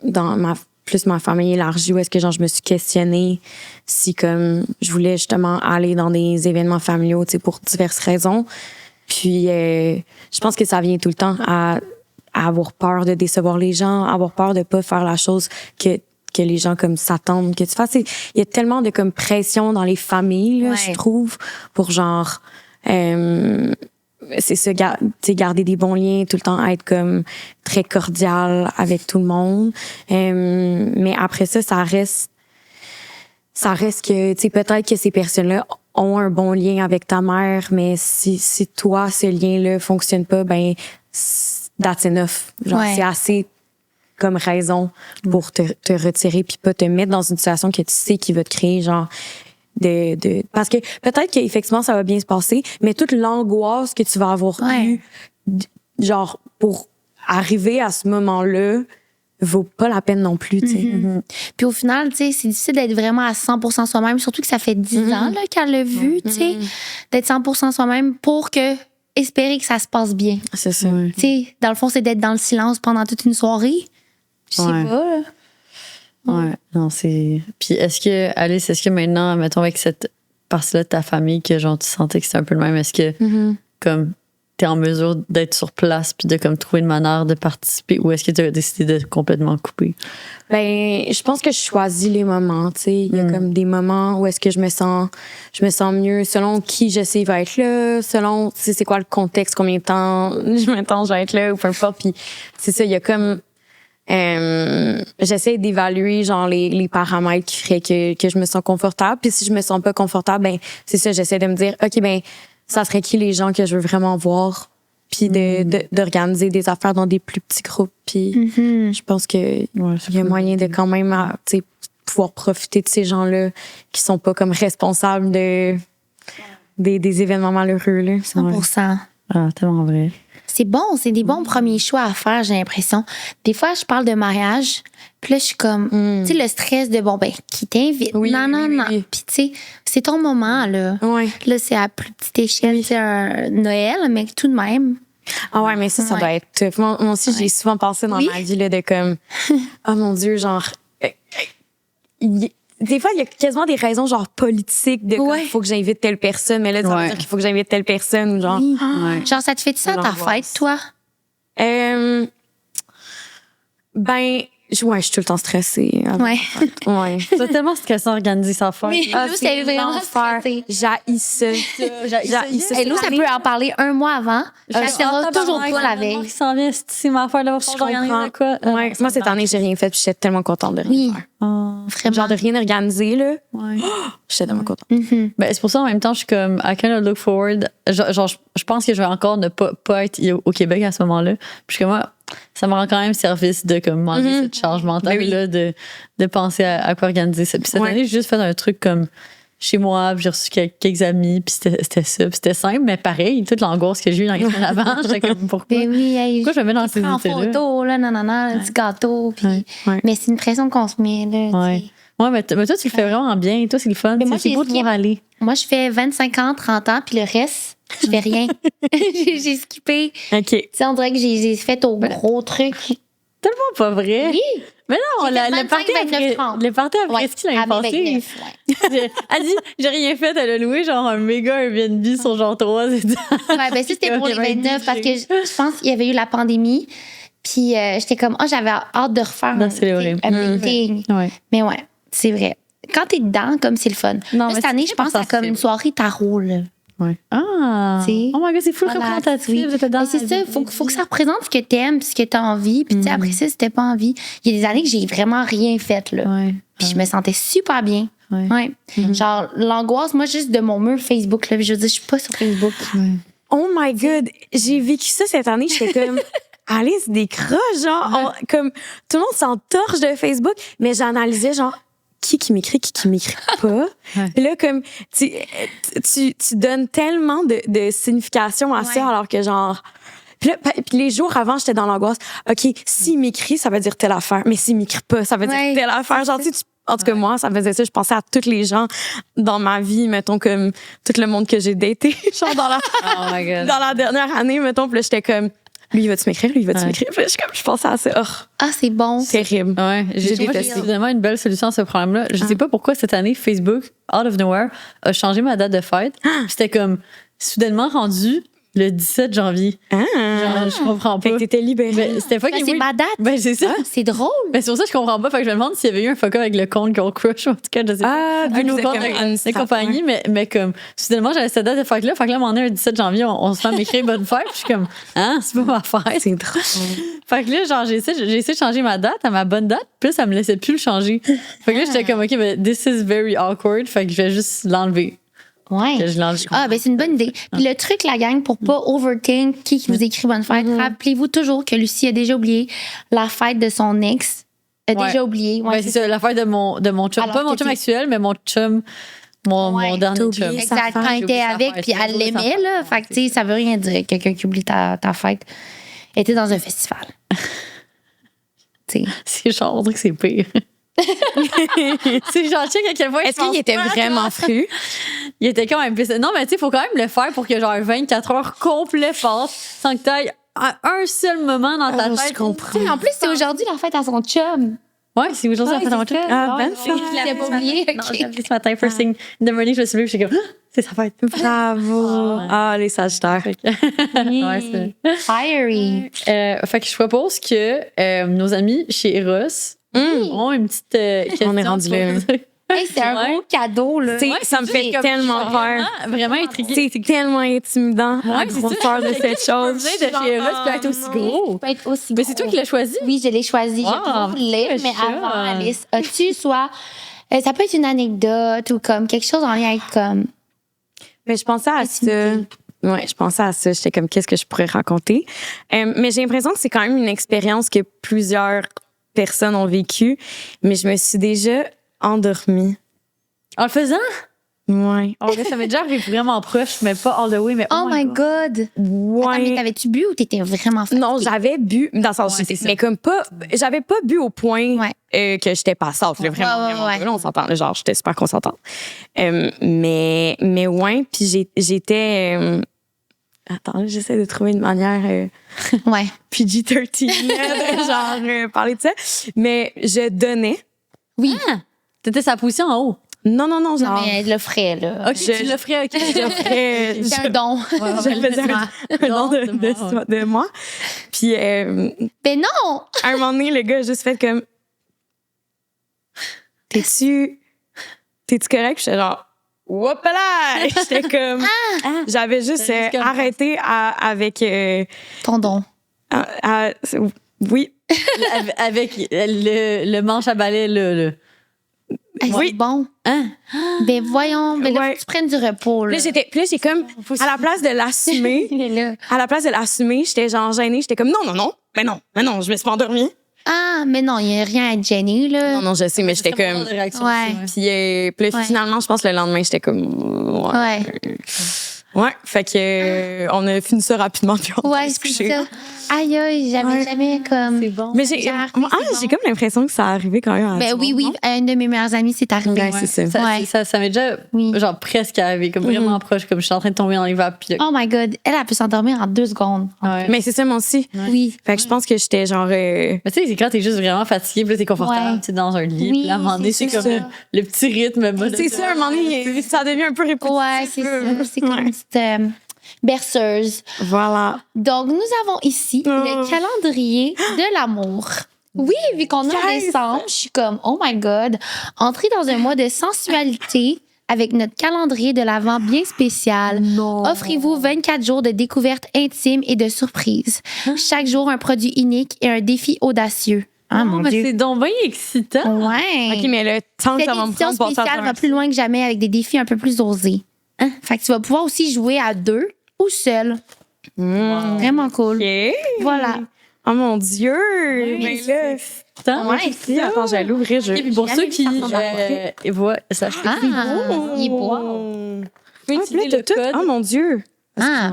dans ma famille élargie, où est-ce que, genre, je me suis questionnée si, comme, je voulais justement aller dans des événements familiaux, tu sais, pour diverses raisons. Puis, je pense que ça vient tout le temps à avoir peur de décevoir les gens, avoir peur de pas faire la chose que les gens comme s'attendent que tu fasses. Il y a tellement de comme pression dans les familles, là, je trouve, pour genre c'est ça, garder des bons liens, tout le temps être comme très cordial avec tout le monde. Mais après ça reste que, tu sais, peut-être que ces personnes-là ont un bon lien avec ta mère, mais si toi, ce lien-là fonctionne pas, ben, that's enough. Genre, c'est assez comme raison pour te retirer puis pas te mettre dans une situation que tu sais qui va te créer, genre, parce que peut-être qu'effectivement ça va bien se passer, mais toute l'angoisse que tu vas avoir eue, genre, pour arriver à ce moment-là, vaut pas la peine non plus, tu sais. Puis au final, tu sais, c'est difficile d'être vraiment à 100% soi-même, surtout que ça fait 10 ans là, qu'elle l'a vu, tu sais, d'être 100% soi-même pour espérer que ça se passe bien. C'est ça. Tu sais, dans le fond, c'est d'être dans le silence pendant toute une soirée. Je sais pas, là. Ouais, non, c'est. Puis Alice, est-ce que maintenant, mettons, avec cette partie-là de ta famille, que genre, tu sentais que c'était un peu le même, est-ce que, comme, t'es en mesure d'être sur place puis de, comme, trouver une manière de participer, ou est-ce que tu as décidé de complètement couper? Ben, je pense que je choisis les moments, tu sais. Il y a comme des moments où est-ce que je me sens mieux selon qui je sais va être là, selon, tu sais, c'est quoi le contexte, combien de temps je vais être là, ou peu importe. Puis, c'est ça, il y a comme, j'essaie d'évaluer genre les paramètres qui feraient que je me sens confortable, puis si je me sens pas confortable, ben c'est ça, j'essaie de me dire OK, ben ça serait qui les gens que je veux vraiment voir, puis d'organiser des affaires dans des plus petits groupes, puis je pense que il y a moyen de quand même, tu sais, pouvoir profiter de ces gens-là qui sont pas comme responsables des événements malheureux là. 100%. Ah, tellement vrai. C'est bon, c'est des bons premiers choix à faire, j'ai l'impression. Des fois, je parle de mariage, puis là, je suis comme, tu sais, le stress de, bon, ben, qui t'invite? Non. Puis, tu sais, c'est ton moment, là. Là, c'est à plus petite échelle, c'est un Noël, mais tout de même. Ah ouais, mais ça doit être tough. Moi aussi, j'ai souvent pensé dans ma vie, là, de comme, oh mon Dieu, genre, des fois, il y a quasiment des raisons, genre, politiques de comme, il faut que j'invite telle personne, mais là, ça veut dire qu'il faut que j'invite telle personne, ou genre. Genre, ça te fait ça ta fête, toi? Ben, je suis tout le temps stressée. C'est tellement stressant d'organiser sa fête. Mais Lou, c'est vraiment stressé. J'haïs ça. Et Lou, ça peut en parler un mois avant. J'attendrai toujours pas la veille. Ça vient, c'est ma fête, là, je comprends. Moi, cette année, j'ai rien fait, puis j'étais tellement contente de rien faire. Vraiment. Genre de rien organiser, là. J'étais tellement contente. Ben, c'est pour ça, en même temps, je suis comme, I kind of look forward. Genre, je pense que je vais encore ne pas être au Québec à ce moment-là. Puis que moi, ça me rend quand même service de comme m'enlever cette charge mentale-là de penser à quoi organiser ça. Puis cette année, j'ai juste fait un truc comme chez moi, puis j'ai reçu quelques amis, puis c'était ça. Puis c'était simple, mais pareil, toute l'angoisse que j'ai eue dans les semaines avant, j'étais comme, pourquoi je me mets dans ces idées-là? Photo, là, un petit gâteau. Puis... Mais c'est une pression qu'on se met, là. Ouais, mais toi, tu le fais vraiment bien. Toi, c'est le fun. C'est beau de pouvoir aller. Moi, je fais 25 ans, 30 ans, puis le reste, je fais rien. J'ai skippé. OK. Tu sais, on dirait que j'ai fait au gros truc. Tellement pas vrai. Oui. Mais non, le party après ski l'année passée. Elle dit, j'ai rien fait, elle a loué genre un méga Airbnb sur genre 3 étages. Ouais, ben ça, c'était pour les 29 parce que je pense qu'il y avait eu la pandémie. Puis j'étais comme, j'avais hâte de refaire un meeting. Mais ouais, c'est vrai. Quand t'es dedans, comme c'est le fun. Non, cette année, je pense à comme une soirée tarot, là. Ah! Oh my God, c'est full représentatif. C'est ça, faut que ça représente ce que t'aimes, ce que t'as envie. Puis après ça, c'était pas envie. Il y a des années que j'ai vraiment rien fait, là. Puis je me sentais super bien. Genre, l'angoisse, moi, juste de mon mur Facebook, là. Je veux dire, je suis pas sur Facebook. Oh my God! J'ai vécu ça cette année. J'étais comme... Alice, des croches, genre, comme, tout le monde s'entorche de Facebook, mais j'analysais, genre, qui m'écrit, qui m'écrit pas. Puis là, comme, tu donnes tellement de signification à ça, alors que genre, puis les jours avant, j'étais dans l'angoisse. OK, s'il m'écrit, ça veut dire telle affaire. Mais s'il m'écrit pas, ça veut dire telle affaire. Genre, tu En tout cas, moi, ça me faisait ça. Je pensais à tous les gens dans ma vie, mettons, comme tout le monde que j'ai daté, genre dans la dernière année, mettons. Puis là, j'étais comme, lui, il va-tu m'écrire? Lui, il va-tu m'écrire? Puis là, je pensais à ça. C'est bon. Terrible. Ouais, j'ai détesté. Vraiment une belle solution à ce problème-là. Je sais pas pourquoi cette année, Facebook, out of nowhere, a changé ma date de fête. C'était comme soudainement rendu le 17 janvier. Genre, je comprends pas. Fait que t'étais libérée. C'était pas c'est ma date. C'est ça. C'est drôle. C'est pour ça que je comprends pas. Fait que je me demande s'il y avait eu un fuck avec le compte Girl Crush. En tout cas, je sais pas. Un nouveau compte de compagnie. Mais comme, soudainement, j'avais cette date de fête-là. Fait que là, on est un 17 janvier, on se fait m'écrire bonne fête. Puis je suis comme, c'est pas ma fête. C'est drôle. Fait que là, genre, j'ai essayé de changer ma date à ma bonne date. Puis là, ça me laissait plus le changer. Fait que là, j'étais comme, OK, mais this is very awkward. Fait que je vais juste l'enlever. Ouais. C'est une bonne idée. Puis le truc, la gang, pour pas overthink qui vous écrit bonne fête, rappelez-vous toujours que Lucie a déjà oublié la fête de son ex. Déjà oublié. Ouais, c'est ça, la fête de mon chum. Alors, pas mon chum actuel, mais mon chum, mon dernier chum. Exact. Quand elle était avec, puis elle l'aimait, là. Fait que, tu sais, ça veut rien dire, quelqu'un qui oublie ta fête. Elle était dans un festival. C'est genre, on dirait que c'est pire. C'est genre, check à quel point. Est-ce qu'il était vraiment fru? Il était quand même pissé. Non, mais tu sais, il faut quand même le faire pour que genre 24 heures complètes passent sans que tu ailles à un seul moment dans ta tête. Je comprends. En plus, c'est aujourd'hui la fête à son chum. Ouais, c'est aujourd'hui la fête à mon chum. Ben ça. Je l'avais pas oublié. Non, j'ai appris ce matin, first thing in the morning, je me suis levée, je suis comme, c'est sa fête. Bravo. Les Sagittaires. Ouais, c'est fiery. Fait que je propose que nos amis chez Eros ont une petite question. On est rendu là. C'est un beau cadeau, là. Ça me fait tellement peur. Vraiment intriguée. C'est tellement intimidant. Ouais, j'ai trop peur de cette chose. De chez Eros peut être aussi gros. Peut être aussi gros. Mais c'est toi qui l'as choisi? Oui, je l'ai choisi. J'ai toujours voulu, mais avant, Alice, as-tu soit... ça peut être une anecdote ou comme quelque chose en lien avec comme... Mais je pensais à ça. Ouais, je pensais à ça. J'étais comme, qu'est-ce que je pourrais raconter? Mais j'ai l'impression que c'est quand même une expérience que plusieurs personnes ont vécue. Mais je me suis déjà endormie. En le faisant? Ouais. En vrai, ça m'est déjà arrivé vraiment proche, mais pas all the way. Mais oh my God! Ouais. Attends, mais t'avais-tu bu ou t'étais vraiment fatiguée? Non, j'avais bu, dans le sens, mais comme pas, j'avais pas bu au point que j'étais passante. Vraiment. Là, on s'entend. Genre, j'étais super consentante. Mais ouais, puis j'étais... Attends, j'essaie de trouver une manière PG-13 de genre parler de ça. Mais je donnais. Oui. T'étais sa position en haut. Non, genre. Non, mais elle l'offrait, là. OK, tu l'offrais, OK. J'offrais. C'est un don. Je faisais un don de moi. Puis... mais non! À un moment donné, le gars a juste fait comme... T'es-tu correct? J'étais genre... Whoopala! J'étais comme... J'avais juste arrêté avec... ton don. Oui. Avec le manche à balai, là. C'est bon. Ben voyons, mais là, faut que tu prennes du repos. Là, j'ai comme, à la place de l'assumer, j'étais genre gênée. J'étais comme, non, je me suis pas endormie. Mais non, il n'y a rien à être gêné, là. Non, je sais, mais j'étais comme... Puis finalement, je pense le lendemain, j'étais comme... Ouais, fait que on a fini ça rapidement puis on a se coucher. Ça. Aïe, jamais comme. C'est bon. Mais j'ai comme l'impression que ça arrivé quand même. Oui, à une de mes meilleures amies, c'est arrivé. Ouais, c'est ça. Ça m'est déjà genre presque arrivé, comme vraiment proche, comme je suis en train de tomber dans les vapes. Puis... Oh my God, elle peut s'endormir en 2 secondes. Ouais. Mais c'est ça, moi aussi. Oui. Fait que je pense que j'étais genre. Mais tu sais, c'est quand t'es juste vraiment fatigué, puis là, t'es confortable, t'es dans un lit, puis à un moment donné, c'est comme le petit rythme. C'est ça, à un moment donné, ça devient un peu répétitif. Ouais, c'est ça. C'est comme une petite berceuse. Voilà. Donc, nous avons ici le calendrier de l'amour. Oui, vu qu'on est en décembre, je suis comme, oh my God, entrer dans un mois de sensualité avec notre calendrier de l'Avent bien spécial. Offrez-vous 24 jours de découvertes intimes et de surprises. Chaque jour, un produit unique et un défi audacieux. Mon Dieu. C'est donc bien excitant. Ouais. OK, mais le temps que ça va me prendre pour ça. Spéciale va plus loin que jamais avec des défis un peu plus osés. Fait que tu vas pouvoir aussi jouer à 2 ou seul. Vraiment cool. OK. Voilà. Oh mon Dieu! Mais là, attends, j'allais l'ouvrir. Et puis pour ceux qui voient, ça il est beau. Peux utiliser le code. Oh mon Dieu!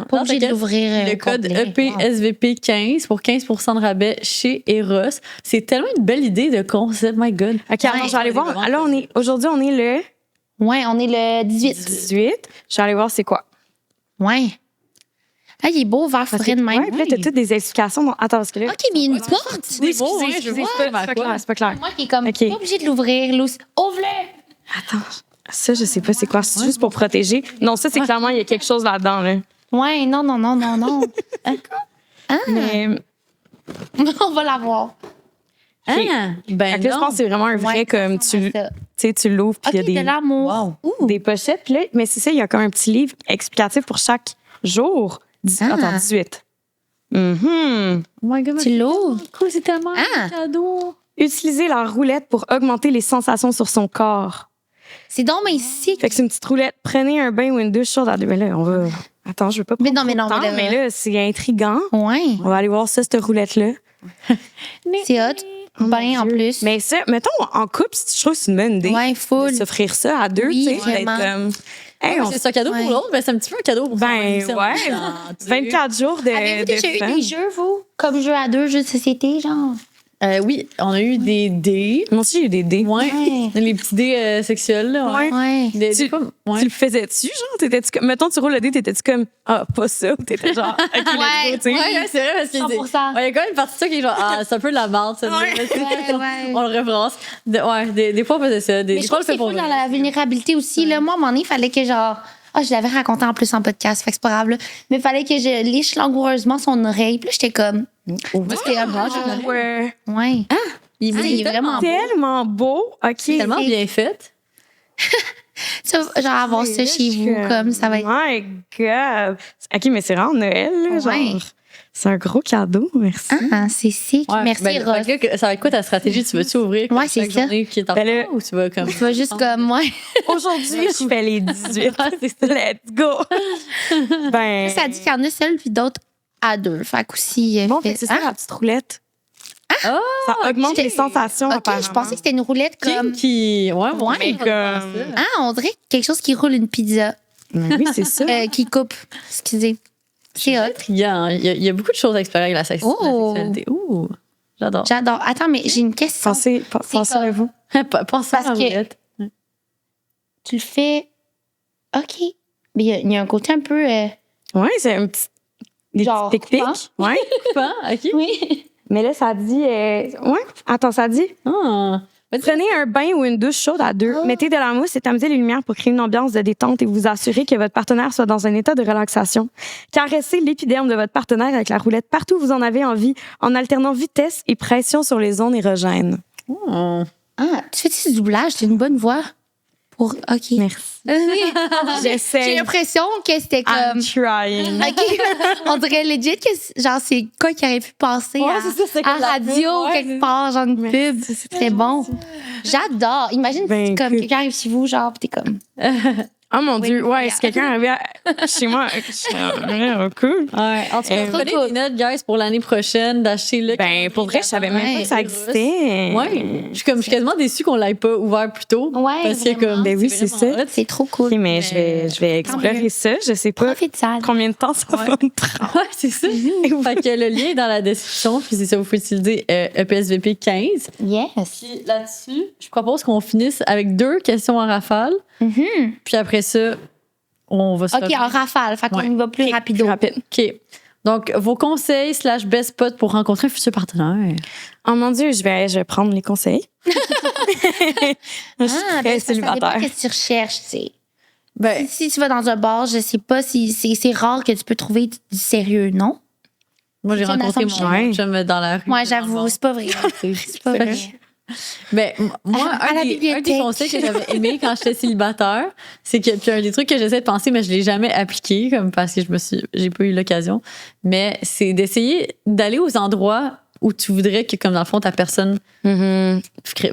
Pas obligé de l'ouvrir. Le code complet. EPSVP15 pour 15% de rabais chez Eros. C'est tellement une belle idée de concept. My God. OK, alors, je vais aller voir. Là, aujourd'hui, on est le Ouais, on est le 18. 18. Je vais aller voir c'est quoi. Ouais. Ah, il est beau, vert forêt de même. Ouais, puis là, t'as toutes des explications. Attends, parce que là. OK, mais il y a une porte. C'est beau, hein, je vois. C'est pas clair, c'est pas clair. Moi qui est comme OK. pas obligé de l'ouvrir. Ouvre-le. Attends. Ça, je sais pas c'est quoi. C'est juste pour protéger. Non, ça, c'est clairement, il y a quelque chose là-dedans, là. Ouais, non. Mais. On va l'avoir. Ah, ben Fait que là, je pense que c'est vraiment un vrai, Ouais, comme ça ressemble à ça. tu sais, tu l'ouvres, puis OK, il y de a l'amour. des pochettes. Puis là, mais c'est ça, il y a comme un petit livre explicatif pour chaque jour. Attends, 18. Mhm. Oh my God, Tu l'ouvres? cool, c'est tellement Ah. un cadeau. Utiliser la roulette pour augmenter les sensations sur son corps. C'est donc mais sick. Fait que c'est une petite roulette. Prenez un bain ou une douche chaude à deux. Mais là, on va. Attends, je veux pas prendre Mais non, trop de temps, mais là, c'est intriguant. Ouais. On va aller voir ça, cette roulette-là. C'est hot. Ben, en Dieu. plus. Mais ça, mettons, en couple, je trouve que c'est une bonne idée. Ouais, full. De s'offrir ça à deux, Oui, tu sais. vraiment. D'être comme. Hey, on- C'est un cadeau Ouais. pour l'autre, mais c'est un petit peu un cadeau pour Ben, soi-même, ouais. c'est un petit peu. 24 jours de. Avez-vous déjà eu fun. des jeux, vous? Comme jeu à deux, jeux de société, genre? Oui, on a eu des dés. Moi aussi, j'ai eu des dés. Ouais. Ouais. Les petits dés sexuels, là. Ouais. Ouais. Tu- ouais. Tu le faisais-tu, genre? T'étais-tu comme. Mettons, tu roules le dé, t'étais-tu comme. Ah, pas ça. Ou t'étais genre. OK, let's Ouais, go, tu sais. Ouais, c'est vrai, parce qu'il 100%. il y a quand même une partie de ça qui est genre, c'est un peu de la merde, ça. Ouais. Mais c'est- Ouais. On le référence. Des fois, on faisait ça. Des Mais je fois, trouve on que le fait c'est pour cool dans vrai. la vulnérabilité aussi. Là, moi, à un moment donné, il fallait que genre. Ah, je l'avais raconté en plus en podcast, fait que c'est pas grave, là. Mais il fallait que je liche langoureusement son oreille. Puis là, j'étais comme. C'était un bon, Ouais. Ouais. Il il est vraiment beau. Tellement beau. OK. tellement bien fait. Ça, genre, avoir ça chez vous, comme ça va être. My God. OK, mais c'est vraiment Noël, là. Ouais. Genre. C'est un gros cadeau, merci. Ah, c'est sick. Ouais, Merci, ben, Ross. fait que là, ça va être quoi ta stratégie? Tu vas-tu ouvrir comme Ouais, c'est chaque ça. journée qui est en Ben là- retard ou tu vas comme. Tu vas juste comme moi. Aujourd'hui, je fais les 18. Let's go. Ben. Ça dit qu'il y en a seul puis d'autres à deux. Fait qu'aussi. Bon, fait que c'est ça, la petite roulette. Ah! Ça augmente j'étais- les sensations. OK, je apparemment. pensais que c'était une roulette Kim comme. qui. Ouais, Ouais, mais comme- Ah, on dirait quelque chose qui roule une pizza. Ben oui, c'est ça. Qui coupe. Excusez. C'est hot. intriguant. Il y a beaucoup de choses à explorer avec la Oh. sexualité. Ouh, j'adore. J'adore. Attends, mais j'ai une question. Pensez à vous. Pensez à la Parce que- roulette. Tu le fais. OK. Mais il y a un côté un peu. Ouais, c'est un petit. Des Genre, petits tic-pics. coupant. Ouais. Coupant, OK. Oui. Mais là, ça dit. Ouais. Attends, ça dit. Ah. Prenez un bain ou une douche chaude à deux. Ah. Mettez de la mousse et tamisez les lumières pour créer une ambiance de détente et vous assurer que votre partenaire soit dans un état de relaxation. Caressez l'épiderme de votre partenaire avec la roulette partout où vous en avez envie, en alternant vitesse et pression sur les zones érogènes. Oh. Ah, tu fais du doublage? C'est une bonne voix. Pour. OK. Merci. J'ai J'essaie. l'impression que c'était I'm comme. trying. OK. On dirait legit que genre c'est quoi qui aurait pu passer Ouais, à, c'est ça, c'est à comme la radio pub, ouais, quelque c'est- part, genre une Merci, pub. c'est Très bon. J'adore. Imagine Ben, comme écoute. quelqu'un arrive chez vous, genre, pis t'es comme. Oh mon Dieu, ouais, oui. si quelqu'un arrivait chez moi, cool. Ouais. En tout cas, Trop prenez cool. des notes, guys, pour l'année prochaine, d'acheter le. Ben, pour vrai, je savais même pas que ça existait. Ouais. Je suis quasiment déçue qu'on l'ait pas ouvert plus tôt. Ouais, Parce que vraiment. comme. Ben oui, c'est vraiment ça. hot. C'est trop cool. Ok, mais je vais explorer mieux. ça. Je sais pas Profite de ça. combien de temps ça va me prendre. Ouais, c'est ça. Fait que le lien est dans la description. Puis c'est ça, vous pouvez utiliser EPSVP 15. Yes. Puis là-dessus, je propose qu'on finisse avec 2 questions en rafale. Mhm. Puis après ça, on va se OK, en rafale. Fait qu'on Ouais. y va plus rapido. Plus rapide. OK. Donc, vos conseils / best spot pour rencontrer un futur partenaire. Oh mon Dieu, je vais prendre les conseils. Je suis Ben, très ça dépend célibataire. qu'est-ce que tu recherches, tu sais. Ben, Si tu vas dans un bar, je sais pas si c'est rare que tu peux trouver du sérieux, non? moi, j'ai C'est une rencontré assumption. mon chum dans la rue. Moi, dans j'avoue, le bar. c'est pas vrai. C'est pas vrai. Ben, moi, À la un des bibliothèque. conseils que j'avais aimé quand j'étais célibataire, c'est que, puis un des trucs que j'essaie de penser, mais je l'ai jamais appliqué, comme parce que j'ai pas eu l'occasion, mais c'est d'essayer d'aller aux endroits où tu voudrais que, comme dans le fond, ta personne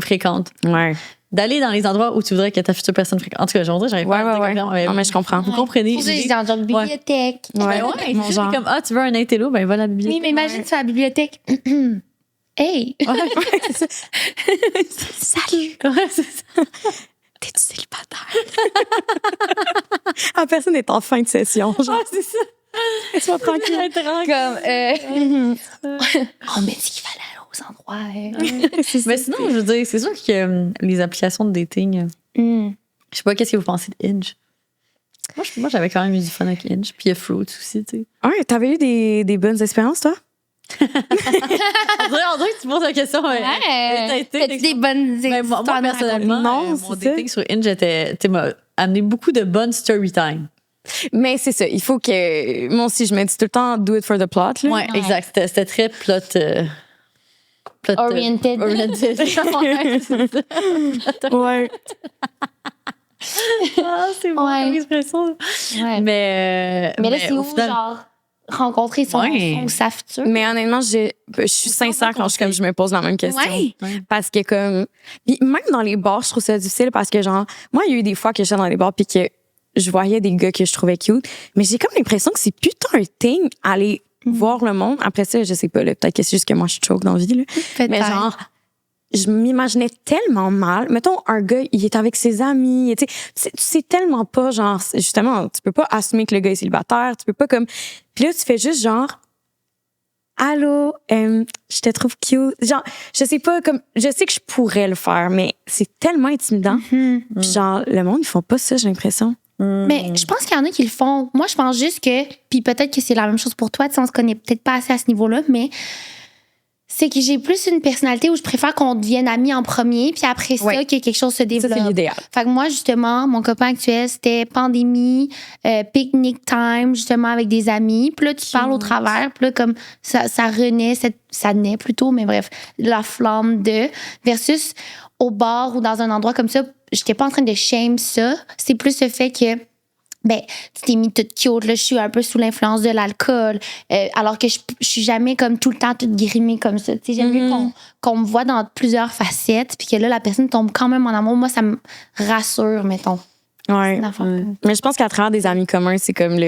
fréquente. Ouais. D'aller dans les endroits où tu voudrais que ta future personne fréquente. En tout cas, j'arrive pas à dire Ouais. Non, mais je comprends. Vous comprenez? Pour ça, j'ai dans une bibliothèque. Ouais, mon c'est genre. comme, tu veux un intello, ben va à la Oui, bibliothèque. mais imagine, tu vas à la bibliothèque. Hey! Salut! Ouais, c'est ça. T'es-tu célibataire? La personne est en fin de session. Genre. C'est ça. Sois tranquille. Comme, on m'a dit qu'il fallait aller aux endroits. Mais sinon, je veux dire, c'est sûr que les applications de dating, je sais pas, qu'est-ce que vous pensez de Hinge? Moi, j'avais quand même eu du fun avec Hinge. Puis il y a Fruit aussi, tu sais. Ouais, t'avais eu des bonnes expériences, toi? On dirait que tu poses la question. Fais-tu des bonnes moi, personnellement, mon dating sur Hinge m'a amené beaucoup de bonnes story time. Mais c'est ça, il faut que... Moi aussi, je me dis tout le temps « do it for the plot ». Ouais, exact. C'était très plot oriented. Ouais. Ah, c'est bon comme expression. Ouais. Mais là, c'est au où, final, genre, rencontrer son sa future? Mais honnêtement, je suis sincère quand je me pose la même question. Ouais. Parce que comme... Puis même dans les bars, je trouve ça difficile parce que genre... Moi, il y a eu des fois que j'étais dans les bars puis que je voyais des gars que je trouvais cute, mais j'ai comme l'impression que c'est putain un thing aller voir le monde. Après ça, je sais pas, là, peut-être que c'est juste que moi, je suis choke dans la vie, là. Mais genre... Je m'imaginais tellement mal. Mettons, un gars, il est avec ses amis. Tu sais tellement pas, genre, justement, tu peux pas assumer que le gars est célibataire. Tu peux pas comme... Puis là, tu fais juste genre, allô, je te trouve cute. Genre, je sais pas, comme, je sais que je pourrais le faire, mais c'est tellement intimidant. Puis genre, le monde, ils font pas ça, j'ai l'impression. Mais je pense qu'il y en a qui le font. Moi, je pense juste que, puis peut-être que c'est la même chose pour toi, tu sais, on se connaît peut-être pas assez à ce niveau-là, mais c'est que j'ai plus une personnalité où je préfère qu'on devienne amis en premier, puis après ça, que quelque chose se développe. Ça, c'est l'idéal. Fait que moi, justement, mon copain actuel, c'était pandémie, picnic time, justement, avec des amis. Puis là, tu parles au travers, puis là, comme ça renaît, ça naît plutôt, mais bref, la flamme de... Versus au bar ou dans un endroit comme ça, j'étais pas en train de shame ça. C'est plus le fait que ben, tu t'es mis toute cute, là, je suis un peu sous l'influence de l'alcool, alors que je suis jamais comme tout le temps toute grimée comme ça. Tu sais, j'aime mieux qu'on me voit dans plusieurs facettes, puis que là, la personne tombe quand même en amour. Moi, ça me rassure, mettons. Ouais. Mais je pense qu'à travers des amis communs, c'est comme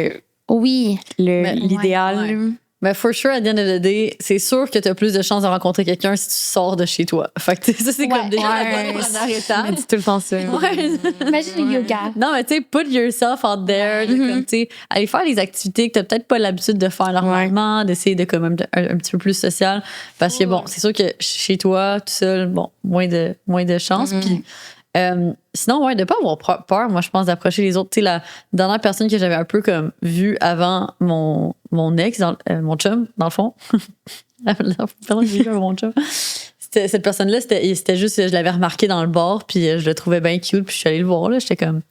l'idéal. Ouais. Mais for sure, at the end of the day, c'est sûr que tu as plus de chances de rencontrer quelqu'un si tu sors de chez toi. Fait que ça, c'est comme déjà la bonne première étape. On dit tout le temps ça. Imagine le yoga. Non, mais tu sais, put yourself out there. Comme, tu sais, aller faire des activités que tu n'as peut-être pas l'habitude de faire normalement, d'essayer de quand même un petit peu plus social. Parce que bon, c'est sûr que chez toi, tout seul, bon, moins de chance. Puis sinon, de pas avoir peur, moi, je pense, d'approcher les autres. Tu sais, la dernière personne que j'avais un peu comme vue avant mon ex, mon chum, dans le fond. La personne que j'ai vue avant mon chum. Cette personne-là, c'était juste, je l'avais remarqué dans le bar, puis je le trouvais bien cute, puis je suis allée le voir, là. J'étais comme,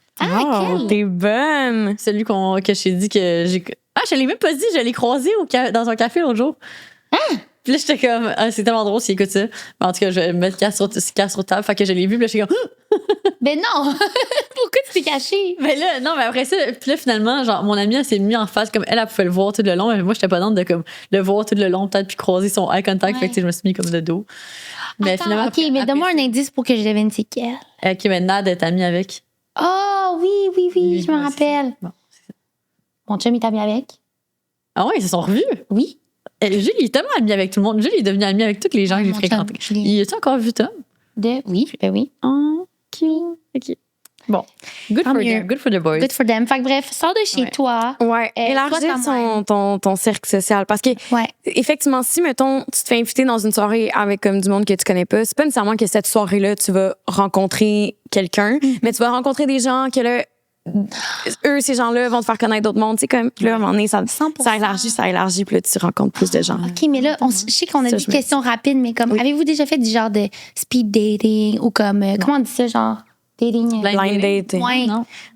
t'es bonne! Celui que je t'ai dit que j'ai. Ah, je l'ai même pas dit, je l'ai croisé dans un café l'autre jour. Puis là, j'étais comme, c'est tellement drôle s'il écoute ça. Mais en tout cas, je vais mettre casse sur table. Fait que je l'ai vu, puis là, j'étais comme, Ben non! Pourquoi tu t'es caché? Mais là, non, mais après ça, puis là, finalement, genre, mon amie, elle s'est mise en face, comme elle pouvait le voir tout le long, mais moi, j'étais pas dans de comme le voir tout le long, peut-être, puis croiser son eye contact. Fait que je me suis mis comme de dos. Mais attends, finalement. OK, mais donne-moi un indice pour que je devine c'est quelle. OK, mais Nad est amie avec. Oh, oui, je me rappelle. Bon, c'est ça. Mon chum est ami avec. Ah ouais, ils se sont revus? Oui. Julie est tellement amie avec tout le monde. Julie est devenue amie avec tous les gens que j'ai fréquentés. Y a-tu encore vu Tom? Oui, ben oui. Oh, cute. OK. Bon. Good for the boys. Good for them. Fait que bref, sors de chez toi. Ouais. Élargir ton cercle social. Parce que, effectivement, si, mettons, tu te fais inviter dans une soirée avec comme du monde que tu connais pas, c'est pas nécessairement que cette soirée-là, tu vas rencontrer quelqu'un, mais tu vas rencontrer des gens que là, eux, ces gens-là vont te faire connaître d'autres mondes. Tu sais, comme, puis là, à un moment donné, ça élargit, puis là, tu rencontres plus de gens. OK, mais là, je sais qu'on a des questions rapides, mais comme, avez-vous déjà fait du genre de speed dating ou comme, comment on dit ça, genre, dating? Blind dating. Ouais.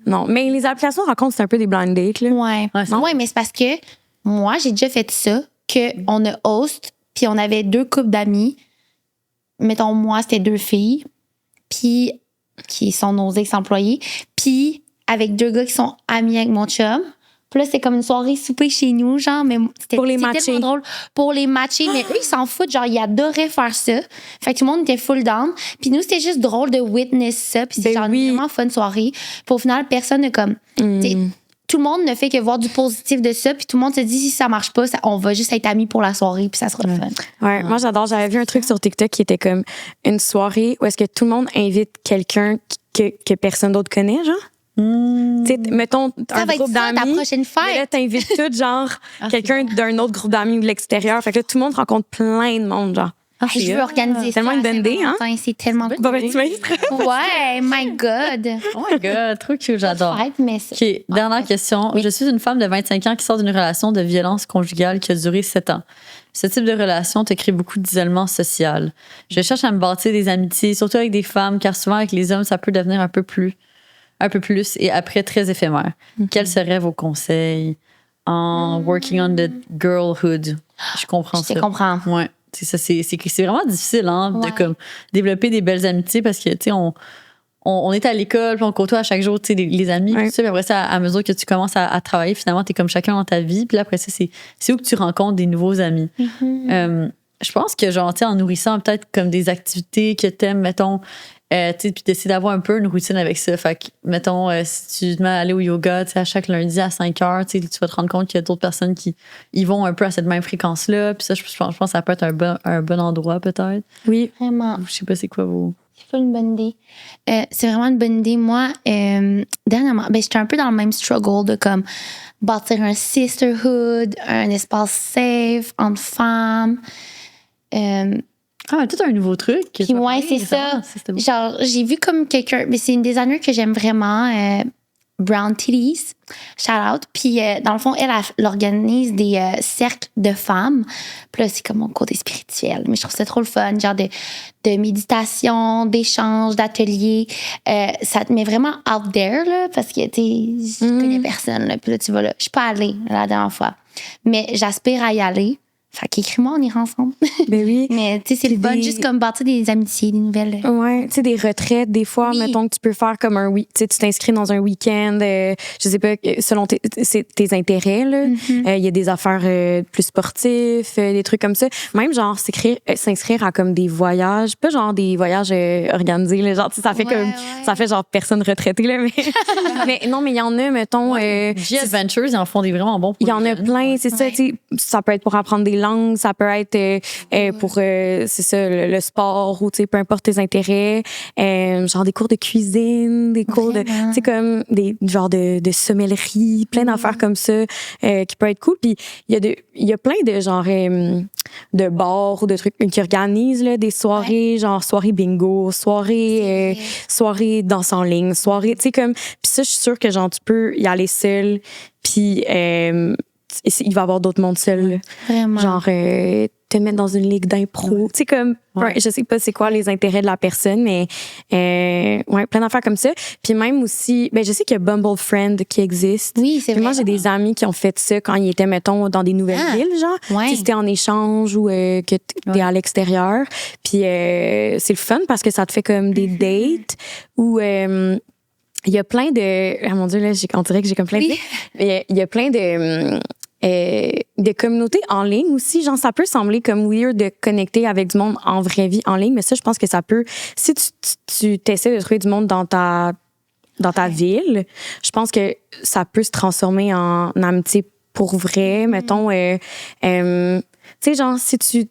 Non, mais les applications rencontres, c'est un peu des blind dates, là. Ouais, mais c'est parce que moi, j'ai déjà fait ça, qu'on a host, puis on avait 2 couples d'amis. Mettons, moi, c'était 2 filles, puis qui sont nos ex-employés, puis avec 2 gars qui sont amis avec mon chum. Puis là, c'était comme une soirée souper chez nous, genre, mais c'était tellement drôle pour les matcher. Mais eux, ils s'en foutent, genre, ils adoraient faire ça. Fait que tout le monde était full down. Puis nous, c'était juste drôle de witness ça. Puis c'est une vraiment fun soirée. Puis au final, personne n'a comme... Tout le monde ne fait que voir du positif de ça. Puis tout le monde se dit, si ça marche pas, on va juste être amis pour la soirée, puis ça sera le fun. Ouais, moi, j'adore. J'avais vu un truc sur TikTok qui était comme une soirée où est-ce que tout le monde invite quelqu'un que personne d'autre connaît, genre. Tu sais, mettons, un groupe d'amis. Ta prochaine fête. Mais là, t'invites tout, genre, quelqu'un d'un autre groupe d'amis de l'extérieur. Fait que là, tout le monde rencontre plein de monde, genre. Je veux organiser ça. Tellement une bonne idée, hein? C'est tellement cool. Bon, ben, tu m'invites. Ouais, my God. Oh my God, trop cute, j'adore. Fête, mais ça. OK, dernière question. Oui. Je suis une femme de 25 ans qui sort d'une relation de violence conjugale qui a duré 7 ans. Ce type de relation te crée beaucoup d'isolement social. Je cherche à me bâtir des amitiés, surtout avec des femmes, car souvent avec les hommes, ça peut devenir un peu plus et après très éphémère. Quels seraient vos conseils en working on the girlhood? Je comprends ça. Je comprends. Ouais. C'est vraiment difficile de comme développer des belles amitiés parce que tu sais on est à l'école puis on côtoie à chaque jour les amis tout ça, puis après ça à mesure que tu commences à travailler finalement t'es comme chacun dans ta vie puis là après ça c'est où que tu rencontres des nouveaux amis. Je pense que genre en nourrissant peut-être comme des activités que t'aimes mettons puis d'essayer d'avoir un peu une routine avec ça. Fait que, mettons, si tu te mets à aller au yoga, à chaque lundi à 5 heures, tu vas te rendre compte qu'il y a d'autres personnes qui y vont un peu à cette même fréquence-là. Puis ça, je pense que ça peut être un bon endroit, peut-être. Oui. Vraiment. Je sais pas c'est quoi vos... C'est une bonne idée. C'est vraiment une bonne idée. Moi, dernièrement, j'étais un peu dans le même struggle de comme bâtir un sisterhood, un espace safe entre femmes. Tout un nouveau truc. Puis ouais, c'est ça. Genre, j'ai vu comme quelqu'un, mais c'est une designer que j'aime vraiment, Brown Titties, shout out. Puis dans le fond, elle organise des cercles de femmes. Puis là, c'est comme mon côté spirituel. Mais je trouve ça trop le fun, genre de méditation, d'échanges, d'ateliers. Ça te met vraiment out there, là, parce que, tu sais, je connais personne, là. Puis là, tu vas là. Je suis pas allée la dernière fois. Mais j'aspire à y aller. Fait qu'écris-moi, on ira ensemble. Ben oui. Mais tu sais, c'est le fun, juste comme bâtir des amitiés, des nouvelles. Ouais, tu sais, des retraites, des fois, mettons que tu peux faire comme tu sais, tu t'inscris dans un week-end, je sais pas, selon tes intérêts, là. Il y a des affaires plus sportives, des trucs comme ça. Même genre, s'inscrire à comme des voyages, pas genre des voyages organisés, là, genre, tu sais, ça fait ça fait genre personne retraitée, là, mais non, mais il y en a, mettons. G-Adventures, ils en font des vraiment bons. Il y en a plein, c'est ça, tu sais, ça peut être pour apprendre des langues, ça peut être pour c'est ça le sport ou tu sais peu importe tes intérêts, genre des cours de cuisine, des cours de tu sais comme des genres de sommellerie, plein d'affaires comme ça qui peut être cool. Puis il y a plein de genre de bars ou de trucs qui organisent là des soirées genre soirée bingo, soirée danse en ligne, soirée tu sais comme puis ça je suis sûre que genre tu peux y aller seul puis il va y avoir d'autres mondes seuls. Vraiment. Genre, te mettre dans une ligue d'impro. Tu sais, comme, je sais pas c'est quoi les intérêts de la personne, mais plein d'affaires comme ça. Puis même aussi, je sais qu'il y a Bumble Friend qui existe. Oui, c'est vrai. Moi, j'ai des amis qui ont fait ça quand ils étaient, mettons, dans des nouvelles villes, genre. Ouais. C'était en échange ou que t'es à l'extérieur. Puis c'est le fun parce que ça te fait comme des dates où... il y a plein de... Ah mon Dieu, là, on dirait que j'ai comme plein de... Mais il y a plein de communautés en ligne aussi. Genre, ça peut sembler comme weird de connecter avec du monde en vraie vie en ligne, mais ça, je pense que ça peut... Si tu t'essaies de trouver du monde dans ta ville, je pense que ça peut se transformer en amitié pour vrai. Mettons, tu sais, genre, si tu...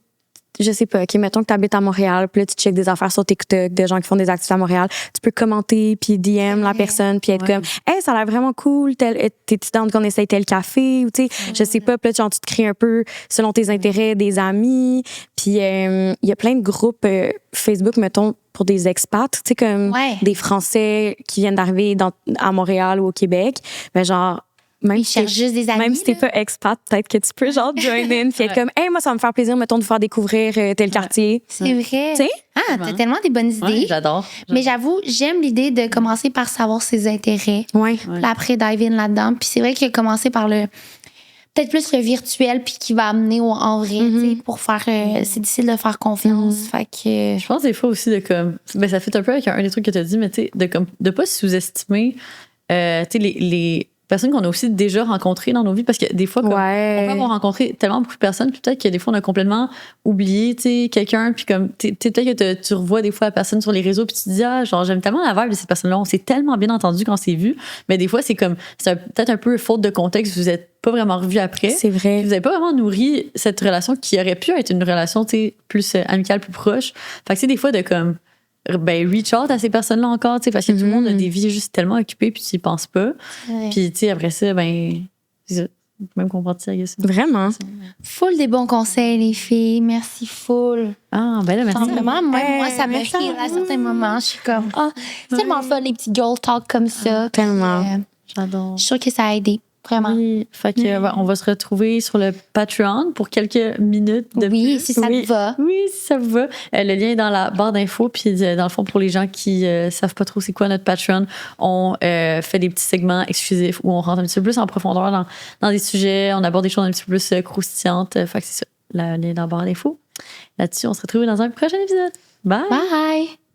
Je sais pas, OK, mettons que tu habites à Montréal, puis là, tu checkes des affaires sur TikTok de gens qui font des activités à Montréal. Tu peux commenter, puis DM la personne, puis être comme, hey, ça a l'air vraiment cool, t'es-tu down qu'on essaye tel café, ou tu sais, je sais pas, puis là, genre, tu te crées un peu selon tes intérêts, des amis. Puis il y a plein de groupes Facebook, mettons, pour des expats, tu sais, comme des Français qui viennent d'arriver à Montréal ou au Québec. Ben, genre, même si juste des amis. Même si t'es pas expat, peut-être que tu peux genre join in puis être comme hey moi ça va me faire plaisir mettons de vous faire découvrir tel quartier. C'est vrai. Tu sais? Ah, t'as tellement des bonnes idées. Ouais, j'adore. Mais j'avoue, j'aime l'idée de commencer par savoir ses intérêts. Ouais. Puis après dive in là-dedans. Puis c'est vrai que commencer par peut-être plus le virtuel puis qui va amener en vrai, tu sais, pour faire c'est difficile de faire confiance. Fait que je pense des fois aussi de comme ça fait un peu avec un des trucs que t'as dit, mais tu sais de pas sous-estimer tu sais les personnes qu'on a aussi déjà rencontrées dans nos vies, parce que des fois, on peut avoir rencontré tellement beaucoup de personnes, puis peut-être que des fois, on a complètement oublié, tu sais, quelqu'un, puis comme, peut-être que tu revois des fois la personne sur les réseaux, puis tu te dis, genre, j'aime tellement la vibe de cette personne-là, on s'est tellement bien entendu quand on s'est vu, mais des fois, c'est peut-être un peu faute de contexte, vous êtes pas vraiment revus après. C'est vrai. Vous avez pas vraiment nourri cette relation qui aurait pu être une relation, tu sais, plus amicale, plus proche. Fait que c'est des fois de comme, reach out à ces personnes-là encore, tu sais, parce que tout le monde a des vies juste tellement occupées, puis tu y penses pas. Puis, tu sais, après ça, c'est ça. Même comprendre ça. Vraiment. Full des bons conseils, les filles. Merci, full. Ah, ben là, merci. Vraiment, moi, ça me fait à certains moments. Je suis comme, c'est tellement fun, les petits girl talk comme ça. Tellement. J'adore. Je suis sûre que ça a aidé. Vraiment. Oui, fait que, on va se retrouver sur le Patreon pour quelques minutes de Oui, plus. si ça te va. Oui, si ça vous va. Le lien est dans la barre d'infos. Puis, dans le fond, pour les gens qui savent pas trop c'est quoi notre Patreon, on fait des petits segments exclusifs où on rentre un petit peu plus en profondeur dans des sujets. On aborde des choses un petit peu plus croustillantes. Fait que c'est ça, le lien dans la barre d'infos. Là-dessus, on se retrouve dans un prochain épisode. Bye! Bye!